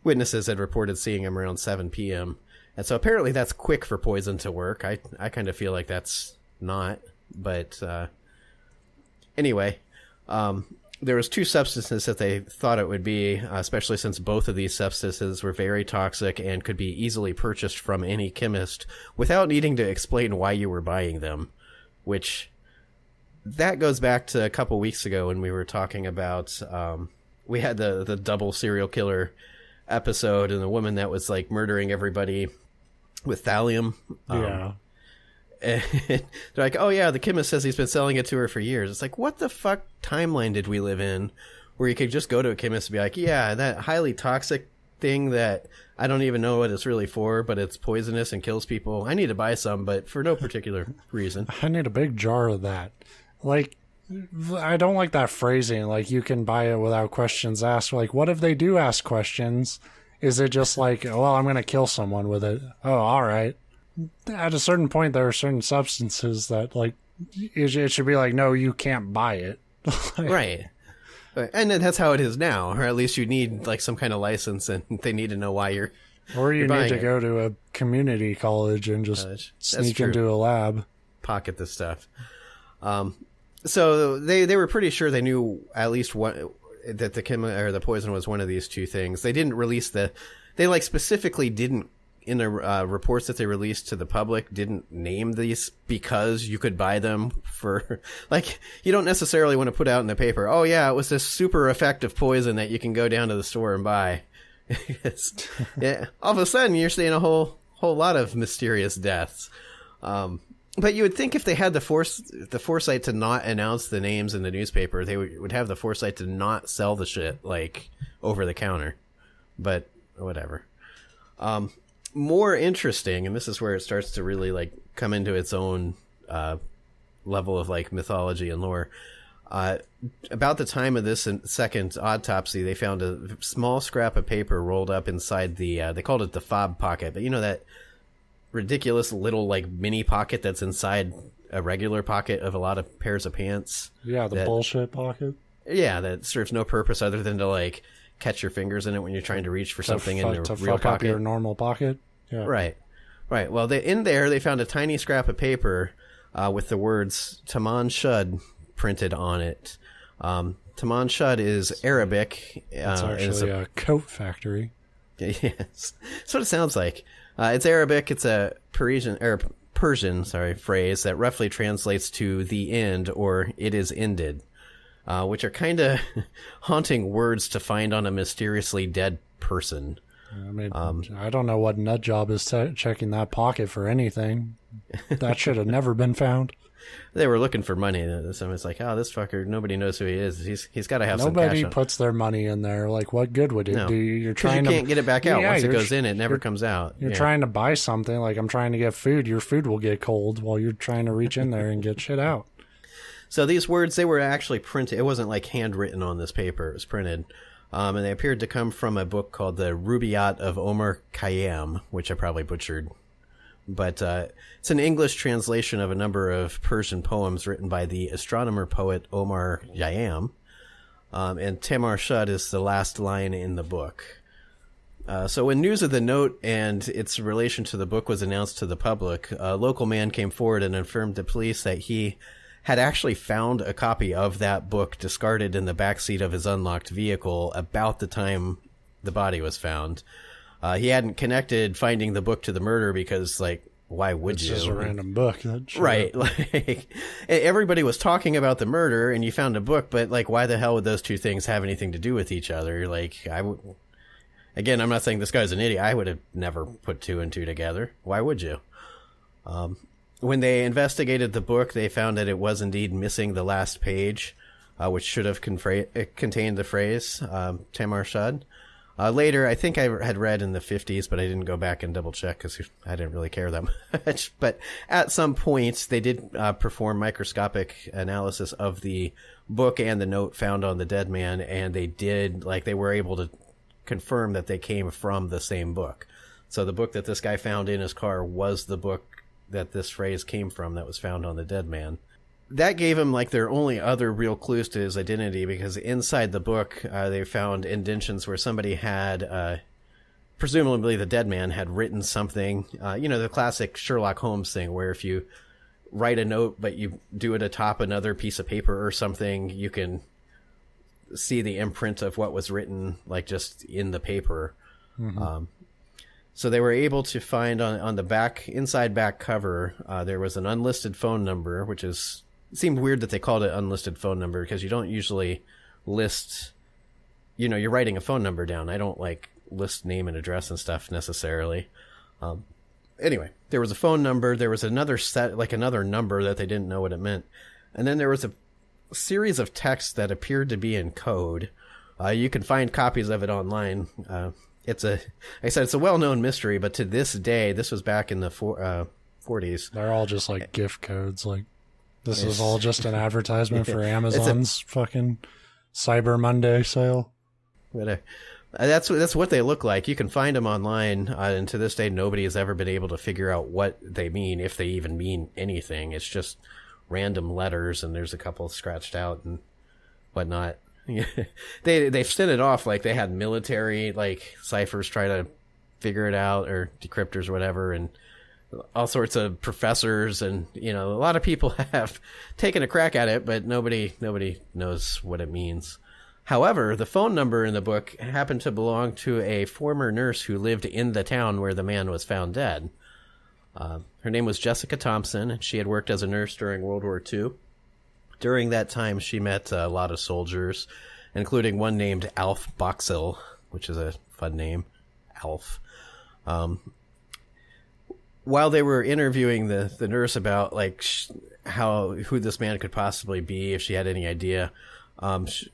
Speaker 1: witnesses had reported seeing him around 7 p.m. And so apparently that's quick for poison to work. I kind of feel like that's not. But anyway, there was 2 substances that they thought it would be, especially since both of these substances were very toxic and could be easily purchased from any chemist without needing to explain why you were buying them, which that goes back to a couple weeks ago when we were talking about, we had the double serial killer episode and the woman that was like murdering everybody with thallium.
Speaker 2: Yeah.
Speaker 1: And they're like, oh yeah, the chemist says he's been selling it to her for years. It's like, what the fuck timeline did we live in where you could just go to a chemist and be like, yeah, that highly toxic thing that I don't even know what it's really for, but it's poisonous and kills people. I need to buy some, but for no particular reason.
Speaker 2: I need a big jar of that. Like, I don't like that phrasing, like, you can buy it without questions asked. Like, what if they do ask questions? Is it just like, well, I'm going to kill someone with it? Oh, all right. At a certain point, there are certain substances that, like, it should be like, no, you can't buy it.
Speaker 1: Right. And that's how it is now, or at least you need, like, some kind of license, and they need to know why you're
Speaker 2: Or you need to
Speaker 1: it.
Speaker 2: go to a community college and just sneak into a lab.
Speaker 1: Pocket this stuff. So they were pretty sure they knew at least what that the poison was one of these 2 things. They didn't release they like specifically didn't in the reports that they released to the public didn't name these because you could buy them for, like, you don't necessarily want to put out in the paper, oh yeah, it was this super effective poison that you can go down to the store and buy. Yeah, all of a sudden you're seeing a whole lot of mysterious deaths. But you would think if they had the foresight to not announce the names in the newspaper, they would have the foresight to not sell the shit, like, over the counter. But whatever. More interesting, and this is where it starts to really, like, come into its own level of, like, mythology and lore. About the time of this second autopsy, they found a small scrap of paper rolled up inside they called it the fob pocket, but you know that ridiculous little, like, mini pocket that's inside a regular pocket of a lot of pairs of pants?
Speaker 2: Yeah, the bullshit pocket.
Speaker 1: Yeah, that serves no purpose other than to, like, catch your fingers in it when you're trying to reach for something in your real
Speaker 2: fuck
Speaker 1: pocket.
Speaker 2: Up your normal pocket. Yeah.
Speaker 1: Right. Well, in there they found a tiny scrap of paper with the words Tamam Shud printed on it. Tamam Shud is Arabic.
Speaker 2: It's actually a coat factory.
Speaker 1: Yes, that's what it sounds like. It's Arabic. It's a Persian phrase that roughly translates to the end or it is ended. Which are kind of haunting words to find on a mysteriously dead person.
Speaker 2: I mean, I don't know what nut job is checking that pocket for anything. That should have never been found.
Speaker 1: They were looking for money. So it's like, oh, this fucker, nobody knows who he is. He's got to have some cash.
Speaker 2: Nobody puts their money in there. Like, what good would it do? You're trying
Speaker 1: you can't get it back out. Once it goes in, it never comes out.
Speaker 2: You're trying to buy something. Like, I'm trying to get food. Your food will get cold while you're trying to reach in there and get shit out.
Speaker 1: So these words, they were actually printed. It wasn't like handwritten on this paper. It was printed. And they appeared to come from a book called the Rubaiyat of Omar Khayyam, which I probably butchered. But it's an English translation of a number of Persian poems written by the astronomer poet Omar Khayyam. And Tamam Shud is the last line in the book. So when news of the note and its relation to the book was announced to the public, a local man came forward and informed the police that he had actually found a copy of that book discarded in the backseat of his unlocked vehicle about the time the body was found. He hadn't connected finding the book to the murder because, like, why would you?
Speaker 2: It's just a random book.
Speaker 1: Right. Like, everybody was talking about the murder and you found a book, but, like, why the hell would those 2 things have anything to do with each other? Like, again, I'm not saying this guy's an idiot. I would have never put 2 and 2 together. Why would you? When they investigated the book, they found that it was indeed missing the last page, which should have contained the phrase Tamam Shud. Later, I think I had read in the 50s, but I didn't go back and double check because I didn't really care that much. But at some points, they did perform microscopic analysis of the book and the note found on the dead man, and they were able to confirm that they came from the same book. So the book that this guy found in his car was the book that this phrase came from that was found on the dead man. That gave him like their only other real clues to his identity, because inside the book they found indentions where somebody had, presumably the dead man had written something, the classic Sherlock Holmes thing where if you write a note but you do it atop another piece of paper or something, you can see the imprint of what was written like just in the paper. Mm-hmm. So they were able to find on the inside back cover, there was an unlisted phone number, which is... It seemed weird that they called it unlisted phone number because you don't usually list, you're writing a phone number down. I don't like list name and address and stuff necessarily. Anyway, there was a phone number. There was another another number that they didn't know what it meant. And then there was a series of texts that appeared to be in code. You can find copies of it online. It's a well-known mystery, but to this day, this was back in the 40s.
Speaker 2: They're all just like gift codes, like. This is all just an advertisement for Amazon's fucking Cyber Monday sale.
Speaker 1: That's what they look like. You can find them online, and to this day, nobody has ever been able to figure out what they mean, if they even mean anything. It's just random letters, and there's a couple scratched out and whatnot. They've sent it off like they had military like ciphers try to figure it out, or decryptors or whatever, and all sorts of professors and a lot of people have taken a crack at it, but nobody knows what it means. However, the phone number in the book happened to belong to a former nurse who lived in the town where the man was found dead. Her name was Jessica Thompson, and she had worked as a nurse during World War II. During that time, she met a lot of soldiers, including one named Alf Boxell, which is a fun name, Alf. While they were interviewing the nurse about like who this man could possibly be, if she had any idea,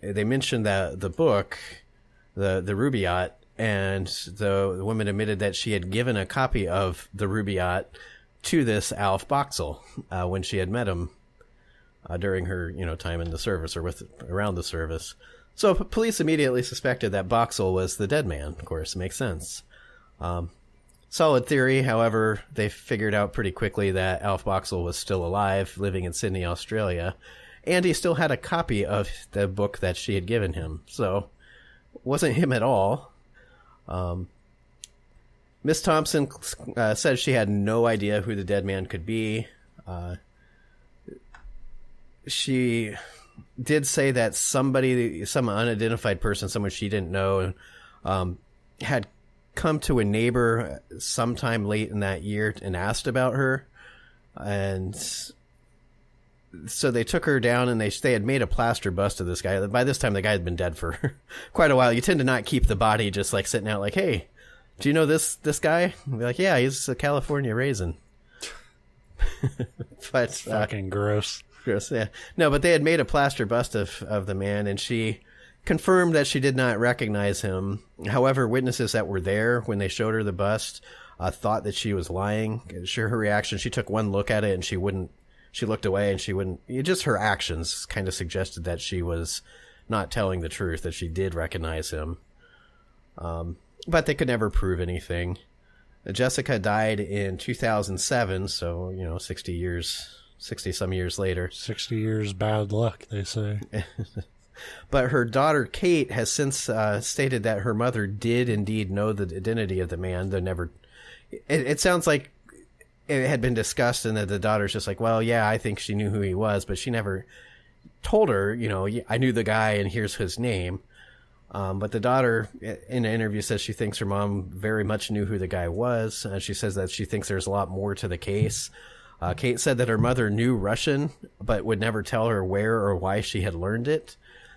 Speaker 1: they mentioned that the book, the Rubaiyat, and the woman admitted that she had given a copy of the Rubaiyat to this Alf Boxell when she had met him during her time in the service or around the service. So police immediately suspected that Boxell was the dead man. Of course, it makes sense. Solid theory, however, they figured out pretty quickly that Alf Boxell was still alive, living in Sydney, Australia, and he still had a copy of the book that she had given him. So, it wasn't him at all. Miss Thompson said she had no idea who the dead man could be. She did say that some unidentified person, someone she didn't know, had come to a neighbor sometime late in that year and asked about her, and so they took her down and they had made a plaster bust of this guy. By this time the guy had been dead for quite a while. You tend to not keep the body just like sitting out like, hey, do you know this guy? And they're like, yeah, he's a California raisin. But
Speaker 2: fucking gross,
Speaker 1: yeah. No, but they had made a plaster bust of the man, and she confirmed that she did not recognize him. However, witnesses that were there when they showed her the bust thought that she was lying. Her reaction, she took one look at it and she looked away and she wouldn't. Just her actions kind of suggested that she was not telling the truth, that she did recognize him. But they could never prove anything. Jessica died in 2007, so 60 some years later.
Speaker 2: 60 years bad luck, they say.
Speaker 1: But her daughter, Kate, has since stated that her mother did indeed know the identity of the man, though never... It sounds like it had been discussed and that the daughter's just like, well, yeah, I think she knew who he was, but she never told her, I knew the guy and here's his name. But the daughter, in an interview, says she thinks her mom very much knew who the guy was. She says that she thinks there's a lot more to the case. Kate said that her mother knew Russian, but would never tell her where or why she had learned it.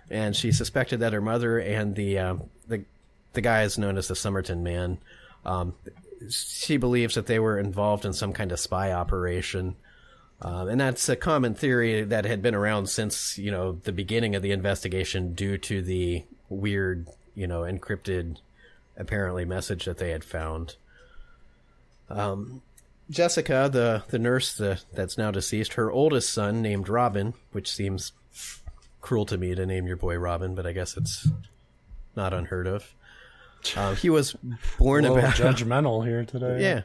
Speaker 1: And she suspected that her mother and the guy is known as the Somerton man. She believes that they were involved in some kind of spy operation. And that's a common theory that had been around since, the beginning of the investigation due to the weird, encrypted apparently message that they had found. Jessica, the nurse that's now deceased, her oldest son named Robin, which seems cruel to me to name your boy Robin, but I guess it's not unheard of. He was born about
Speaker 2: judgmental here today.
Speaker 1: Yeah.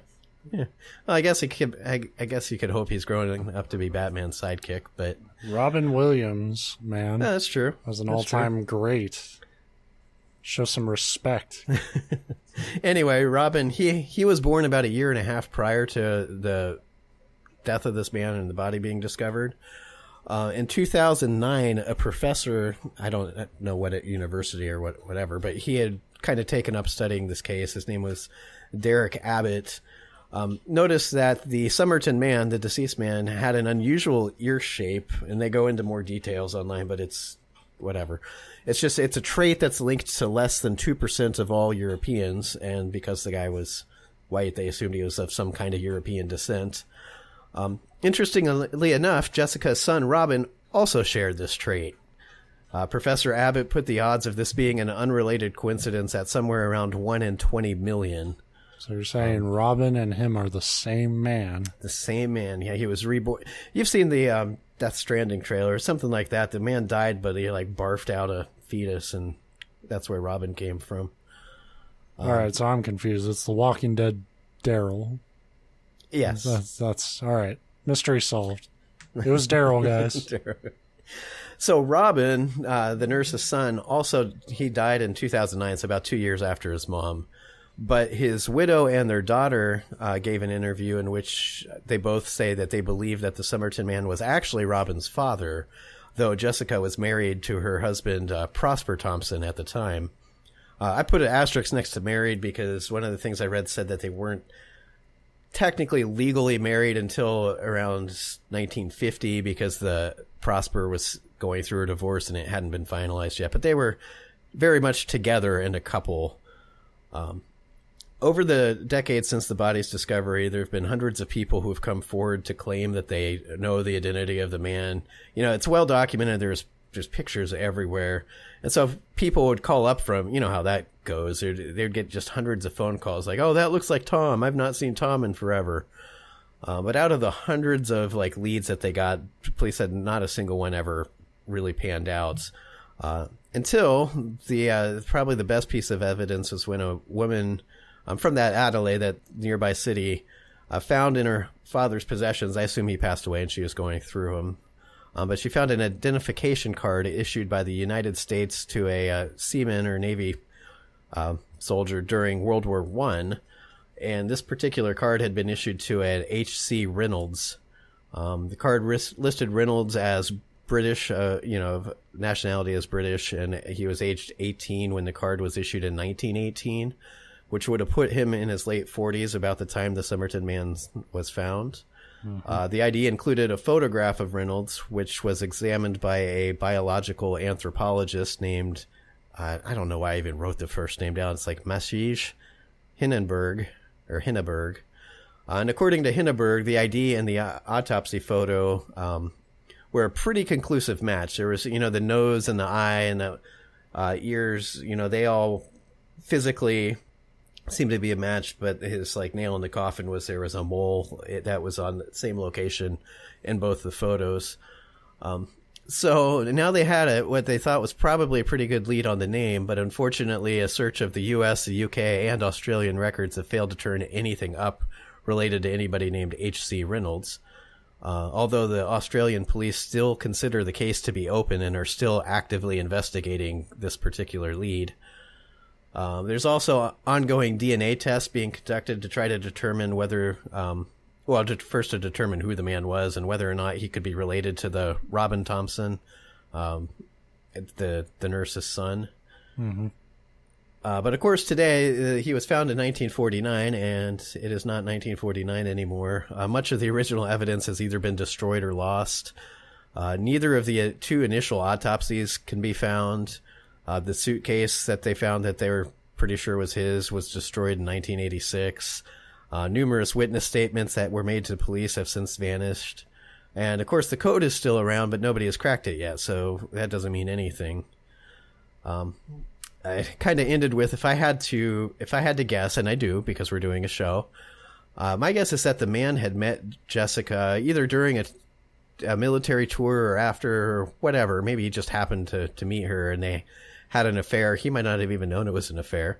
Speaker 1: Well, I guess you could hope he's growing up to be Batman's sidekick, but
Speaker 2: Robin Williams, man,
Speaker 1: that's true.
Speaker 2: Was an all-time great. Show some respect.
Speaker 1: Anyway, Robin, he was born about a year and a half prior to the death of this man and the body being discovered. In 2009, a professor, I don't know what at university or whatever, but he had kind of taken up studying this case. His name was Derek Abbott. Noticed that the Somerton man, the deceased man, had an unusual ear shape, and they go into more details online, but it's whatever. It's a trait that's linked to less than 2% of all Europeans, and because the guy was white, they assumed he was of some kind of European descent. Interestingly enough, Jessica's son, Robin, also shared this trait. Professor Abbott put the odds of this being an unrelated coincidence at somewhere around 1 in 20 million.
Speaker 2: So you're saying Robin and him are the same man?
Speaker 1: The same man. Yeah, he was reborn. You've seen the Death Stranding trailer, something like that. The man died, but he barfed out a fetus, and that's where Robin came from.
Speaker 2: All right, so I'm confused. It's the Walking Dead Daryl.
Speaker 1: Yes.
Speaker 2: That's all right. Mystery solved. It was Daryl, guys.
Speaker 1: So Robin, the nurse's son, also, he died in 2009, so about 2 years after his mom. But his widow and their daughter gave an interview in which they both say that they believe that the Somerton man was actually Robin's father, though Jessica was married to her husband, Prosper Thompson, at the time. I put an asterisk next to married because one of the things I read said that they weren't technically legally married until around 1950 because the Prosper was going through a divorce and it hadn't been finalized yet. But they were very much together and a couple. Over the decades since the body's discovery, there have been hundreds of people who have come forward to claim that they know the identity of the man. You know, it's well documented. There's pictures everywhere. And so people would call up from, you know how that goes. They'd get just hundreds of phone calls like, oh, that looks like Tom. I've not seen Tom in forever. But out of the hundreds of leads that they got, police said not a single one ever really panned out. Until probably the best piece of evidence was when a woman from that Adelaide, that nearby city, found in her father's possessions. I assume he passed away and she was going through them. But she found an identification card issued by the United States to a seaman or Navy soldier during World War I. And this particular card had been issued to an H.C. Reynolds. The card listed Reynolds as British, nationality as British, and he was aged 18 when the card was issued in 1918. Which would have put him in his late 40s about the time the Somerton man was found. Mm-hmm. The ID included a photograph of Reynolds, which was examined by a biological anthropologist named, I don't know why I even wrote the first name down. It's Masij Hindenburg. And according to Hindenburg, the ID and the autopsy photo were a pretty conclusive match. There was, the nose and the eye and the ears, they all physically seemed to be a match, but his nail in the coffin was there was a mole that was on the same location in both the photos. So now they had what they thought was probably a pretty good lead on the name, but unfortunately a search of the US, the UK, and Australian records have failed to turn anything up related to anybody named H.C. Reynolds. Although the Australian police still consider the case to be open and are still actively investigating this particular lead. There's also ongoing DNA tests being conducted to try to determine whether, to determine who the man was and whether or not he could be related to the Robin Thompson, the nurse's son. Mm-hmm. But of course, today he was found in 1949, and it is not 1949 anymore. Much of the original evidence has either been destroyed or lost. Neither of the two initial autopsies can be found. The suitcase that they found that they were pretty sure was his was destroyed in 1986. Numerous witness statements that were made to the police have since vanished. And, of course, the code is still around, but nobody has cracked it yet, so that doesn't mean anything. I kind of ended with, if I had to guess, and I do because we're doing a show, my guess is that the man had met Jessica either during a military tour or after, or whatever. Maybe he just happened to meet her and they had an affair. He might not have even known it was an affair.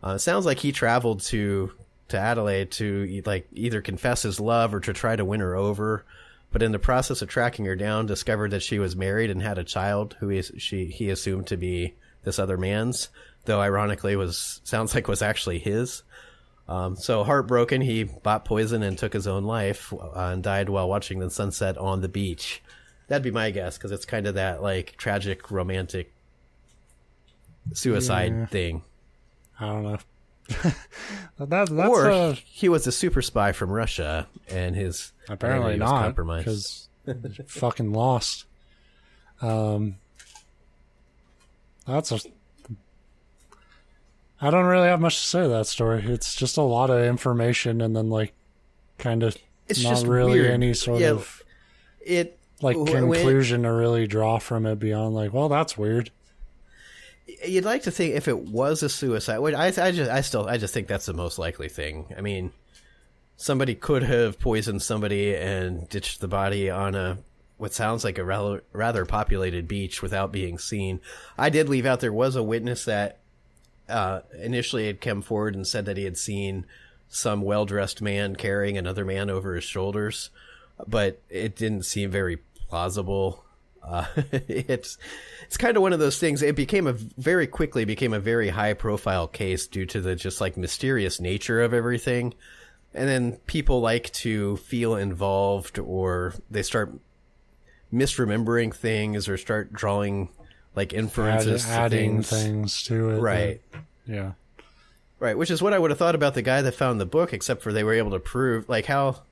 Speaker 1: It sounds like he traveled to Adelaide to like either confess his love or to try to win her over. But in the process of tracking her down, discovered that she was married and had a child who he assumed to be this other man's, though ironically sounds like was actually his. So heartbroken, he bought poison and took his own life and died while watching the sunset on the beach. That'd be my guess, because it's kind of that like tragic romantic suicide thing.
Speaker 2: I don't know. that's
Speaker 1: or he was a super spy from Russia and his
Speaker 2: apparently
Speaker 1: was
Speaker 2: not
Speaker 1: compromised
Speaker 2: because fucking lost. I don't really have much to say to that story. It's just a lot of information and then like kind of
Speaker 1: it's
Speaker 2: not
Speaker 1: just
Speaker 2: really
Speaker 1: weird.
Speaker 2: any sort of conclusion to really draw from it beyond like, well, that's weird.
Speaker 1: You'd like to think if it was a suicide. I just think that's the most likely thing. I mean, somebody could have poisoned somebody and ditched the body on what sounds like a rather populated beach without being seen. I did leave out there was a witness that initially had come forward and said that he had seen some well-dressed man carrying another man over his shoulders, but it didn't seem very plausible. It's kind of one of those things. It very quickly became a very high profile case due to the just like mysterious nature of everything. And then people like to feel involved, or they start misremembering things or start drawing like inferences
Speaker 2: adding
Speaker 1: to
Speaker 2: things to it.
Speaker 1: Right.
Speaker 2: Yeah.
Speaker 1: Right. Which is what I would have thought about the guy that found the book, except for they were able to prove like how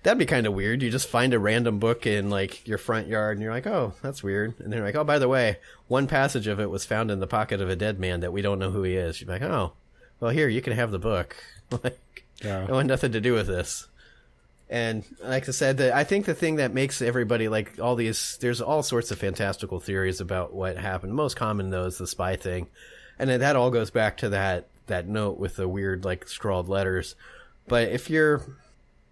Speaker 1: that'd be kind of weird. You just find a random book in like your front yard and you're like, oh, that's weird. And then you're like, oh, by the way, one passage of it was found in the pocket of a dead man that we don't know who he is. You're like, oh, well, here, you can have the book. Like,
Speaker 2: yeah.
Speaker 1: I want nothing to do with this. And like I said, I think the thing that makes everybody like all these, there's all sorts of fantastical theories about what happened. The most common, though, is the spy thing. And then that all goes back to that note with the weird, like, scrawled letters. But if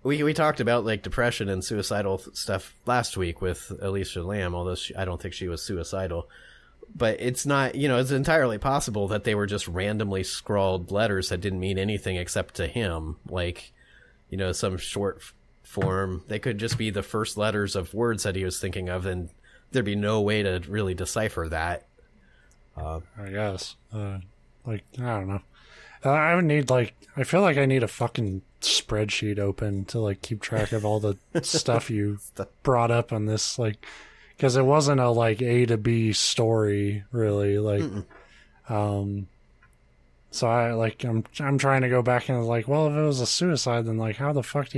Speaker 1: we talked about like depression and suicidal stuff last week with Elisa Lam, although I don't think she was suicidal. But it's not, it's entirely possible that they were just randomly scrawled letters that didn't mean anything except to him. Like, some short form. They could just be the first letters of words that he was thinking of, and there'd be no way to really decipher that.
Speaker 2: I guess. I don't know. I feel like I need a fucking spreadsheet open to like keep track of all the stuff you brought up on this, like, because it wasn't a like A to B story really, like. So I'm trying to go back and like, well, if it was a suicide, then like how the fuck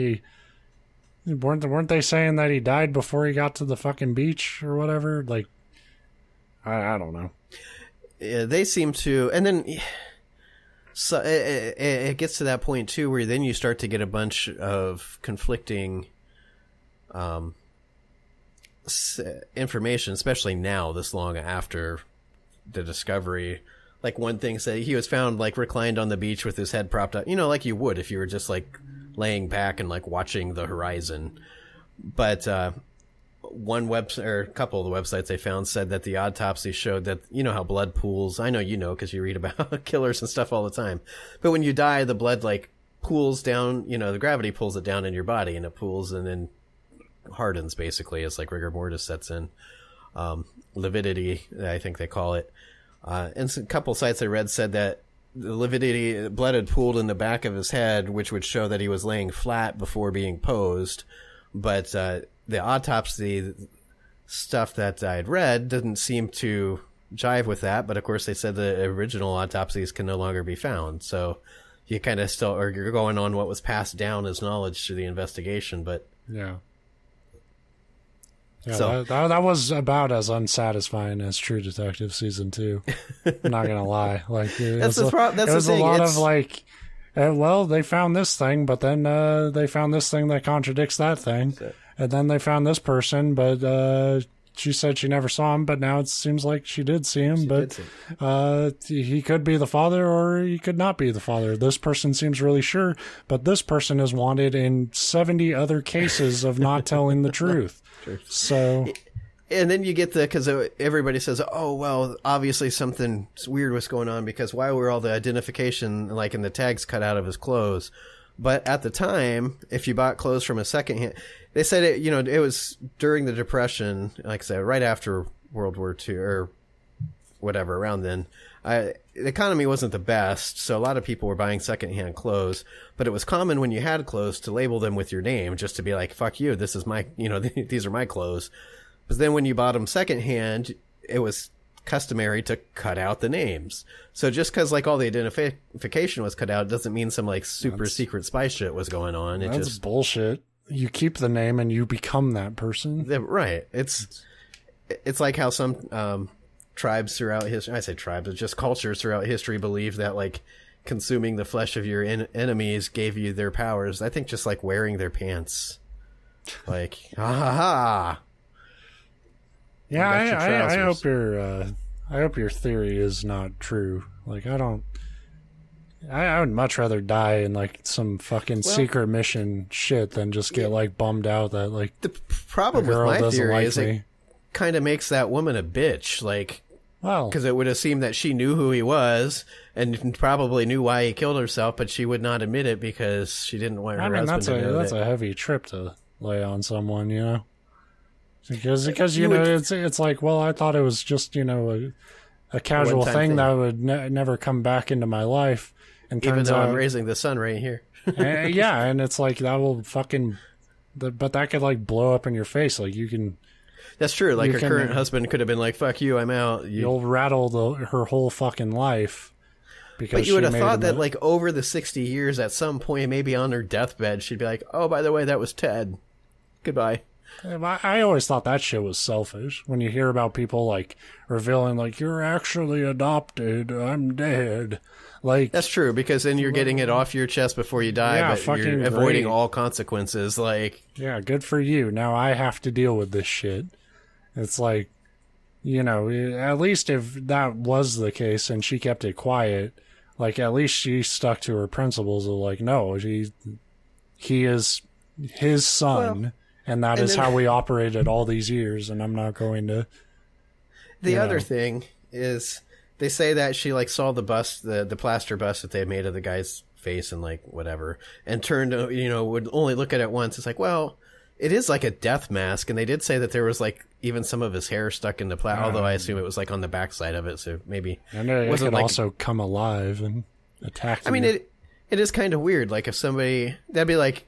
Speaker 2: weren't they saying that he died before he got to the fucking beach or whatever? Like, I don't know.
Speaker 1: Yeah, they seem to, and then so it gets to that point too where then you start to get a bunch of conflicting information, especially now this long after the discovery. Like one thing said he was found like reclined on the beach with his head propped up, like you would if you were just like laying back and like watching the horizon. But one website or a couple of the websites they found said that the autopsy showed that, how blood pools. I know because you read about killers and stuff all the time. But when you die, the blood like pools down, the gravity pulls it down in your body and it pools and then hardens basically as like rigor mortis sets in. Lividity, I think they call it. And a couple sites I read said that the lividity, blood had pooled in the back of his head, which would show that he was laying flat before being posed. But the autopsy stuff that I'd read didn't seem to jive with that. But of course, they said the original autopsies can no longer be found. So you kind of you're going on what was passed down as knowledge through the investigation. But
Speaker 2: yeah. Yeah, so that was about as unsatisfying as True Detective season 2. I'm not gonna lie. Like it was a lot of like, well, they found this thing, but then they found this thing that contradicts that thing, and then they found this person, but she said she never saw him, but now it seems like she did see him. He could be the father or he could not be the father. This person seems really sure, but this person is wanted in 70 other cases of not telling the truth. So...
Speaker 1: And then you get because everybody says, oh, well, obviously something weird was going on because why were all the identification, like, and the tags cut out of his clothes? But at the time, if you bought clothes from a secondhand, they said it was during the Depression, like I said, right after World War II or whatever, around then. The economy wasn't the best, so a lot of people were buying secondhand clothes. But it was common when you had clothes to label them with your name, just to be like, fuck you, this is my, these are my clothes. But then when you bought them secondhand, it was customary to cut out the names. So just because like all the identification was cut out doesn't mean some like super secret spy shit was going on.
Speaker 2: That's bullshit. You keep the name and you become that person.
Speaker 1: Right. It's like how some tribes throughout history, I say tribes, it's just cultures throughout history believe that like consuming the flesh of your enemies gave you their powers. I think just like wearing their pants. Like, ha ha ha.
Speaker 2: Yeah, I hope your theory is not true. Like, I would much rather die in like some fucking secret mission shit than just get like bummed out that like
Speaker 1: the problem with my theory is it kind of makes that woman a bitch. Like, well, because it would have seemed that she knew who he was and probably knew why he killed herself, but she would not admit it because she didn't want her husband to know.
Speaker 2: That's a heavy trip to lay on someone, Because it's like, well, I thought it was just a casual thing that would never come back into my life, and
Speaker 1: even though I'm raising the son right here.
Speaker 2: And it's like that will but that could like blow up in your face. Like you can.
Speaker 1: That's true. Like her current husband could have been like, "Fuck you, I'm out."
Speaker 2: You'll rattle her whole fucking life.
Speaker 1: But you would have thought that like over the 60 years, at some point, maybe on her deathbed, she'd be like, "Oh, by the way, that was Ted. Goodbye."
Speaker 2: I always thought that shit was selfish. When you hear about people like revealing like you're actually adopted, I'm dead. Like
Speaker 1: that's true because then you're getting it off your chest before you die, but you're avoiding all consequences. Like
Speaker 2: good for you. Now I have to deal with this shit. It's like at least if that was the case and she kept it quiet, like at least she stuck to her principles of like no, he is his son. Well, and that is how we operated all these years, and I'm not going to...
Speaker 1: The other thing is, they say that she, like, saw the bust, the plaster bust that they made of the guy's face and, like, whatever, and turned, would only look at it once. It's like, well, it is like a death mask, and they did say that there was, like, even some of his hair stuck in the plaster, although I assume it was, like, on the backside of it, so maybe...
Speaker 2: And it could also come alive and attack you.
Speaker 1: I mean, it is kind of weird, like, if somebody... That'd be like...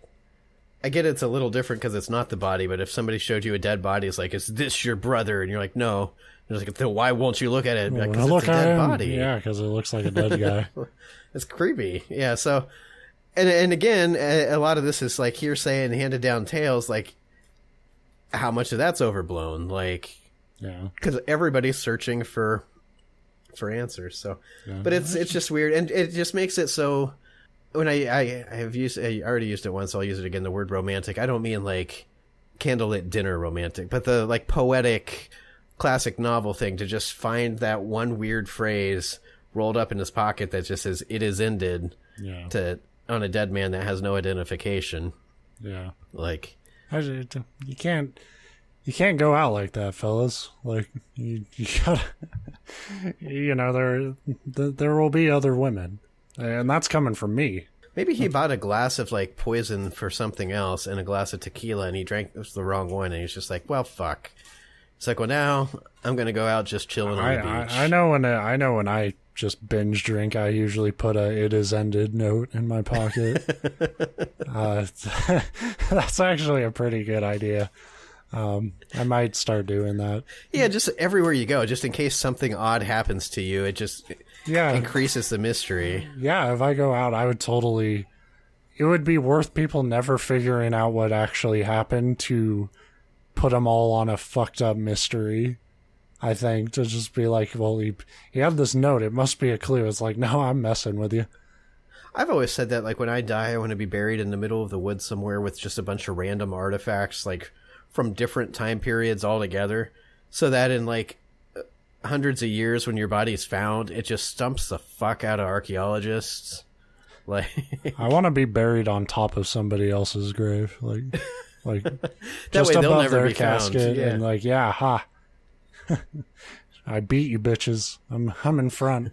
Speaker 1: I get it's a little different because it's not the body, but if somebody showed you a dead body, it's like, is this your brother? And you're like, no. And it's like, then why won't you look at it? Like, because it's a dead body.
Speaker 2: Yeah, because it looks like a dead guy.
Speaker 1: It's creepy. Yeah, so... And again, a lot of this is like hearsay and handed down tales, like, how much of that's overblown? Like...
Speaker 2: Yeah.
Speaker 1: Because everybody's searching for answers, so... Yeah. But it's just weird, and it just makes it so... When I already used it once, so I'll use it again, the word romantic. I don't mean like candlelit dinner romantic, but the like poetic classic novel thing to just find that one weird phrase rolled up in his pocket that just says "it is ended" on a dead man that has no identification. Yeah. Like
Speaker 2: you can't go out like that, fellas. Like you gotta there will be other women. And that's coming from me.
Speaker 1: Maybe he bought a glass of, like, poison for something else and a glass of tequila, and he drank the wrong one, and he's just like, well, fuck. It's like, well, now I'm going to go out just chilling on the beach.
Speaker 2: I know when I just binge drink, I usually put a "it is ended" note in my pocket. That's actually a pretty good idea. I might start doing that.
Speaker 1: Yeah, just everywhere you go, just in case something odd happens to you, it just... increases the mystery.
Speaker 2: Yeah, if I go out, I would totally... It would be worth people never figuring out what actually happened to put them all on a fucked up mystery. I think, to just be like, well, he had this note, it must be a clue. It's like, no, I'm messing with you.
Speaker 1: I've always said that, like, when I die, I want to be buried in the middle of the woods somewhere with just a bunch of random artifacts, like, from different time periods all together. so that in like hundreds of years when your body's found, it just stumps the fuck out of archaeologists. Like,
Speaker 2: I want to be buried on top of somebody else's grave, like
Speaker 1: that
Speaker 2: just
Speaker 1: way they'll
Speaker 2: above
Speaker 1: never
Speaker 2: their
Speaker 1: be found.
Speaker 2: casket,
Speaker 1: Yeah.
Speaker 2: and like, yeah, ha. I beat you bitches. I'm in front.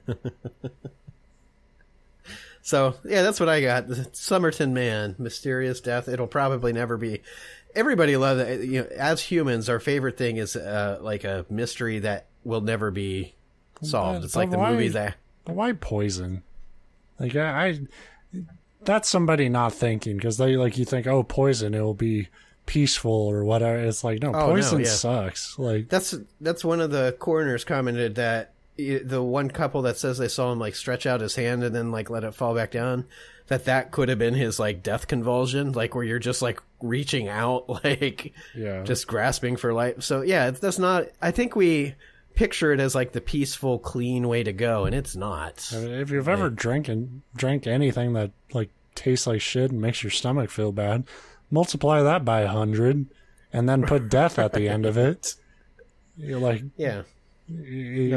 Speaker 1: So, yeah, that's what I got. The Somerton Man, mysterious death. It'll probably never be. Everybody loves it. You know, as humans, our favorite thing is like a mystery that will never be solved. It's like the movie that.
Speaker 2: But why poison? Like I that's somebody not thinking, because they like, you think, oh, poison, it'll be peaceful or whatever. It's like, no, poison sucks. Like
Speaker 1: that's one of the coroners commented that the one couple that says they saw him like stretch out his hand and then like let it fall back down, that could have been his like death convulsion, like where you're just like reaching out, like just grasping for life. So yeah, that's not. I think we picture it as like the peaceful, clean way to go, and it's not.
Speaker 2: I mean, if you've ever drank anything that like tastes like shit and makes your stomach feel bad, multiply that by 100 and then put death at the end of it. You're like, no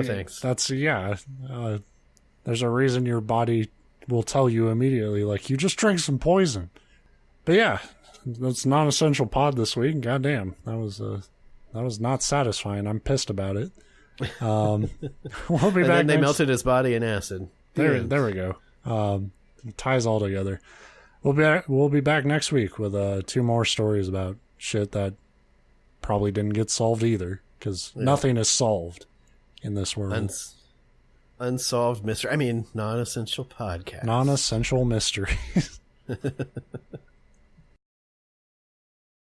Speaker 2: thanks. That's there's a reason your body will tell you immediately, like, you just drank some poison. But yeah, that's non-essential pod this week. Goddamn, that was not satisfying. I'm pissed about it. We'll be back.
Speaker 1: Then they melted his body in acid.
Speaker 2: There we go. It ties all together. We'll be back next week with 2 more stories about shit that probably didn't get solved either, because nothing is solved in this world.
Speaker 1: Unsolved mystery. I mean, non-essential podcast.
Speaker 2: Non-essential mysteries.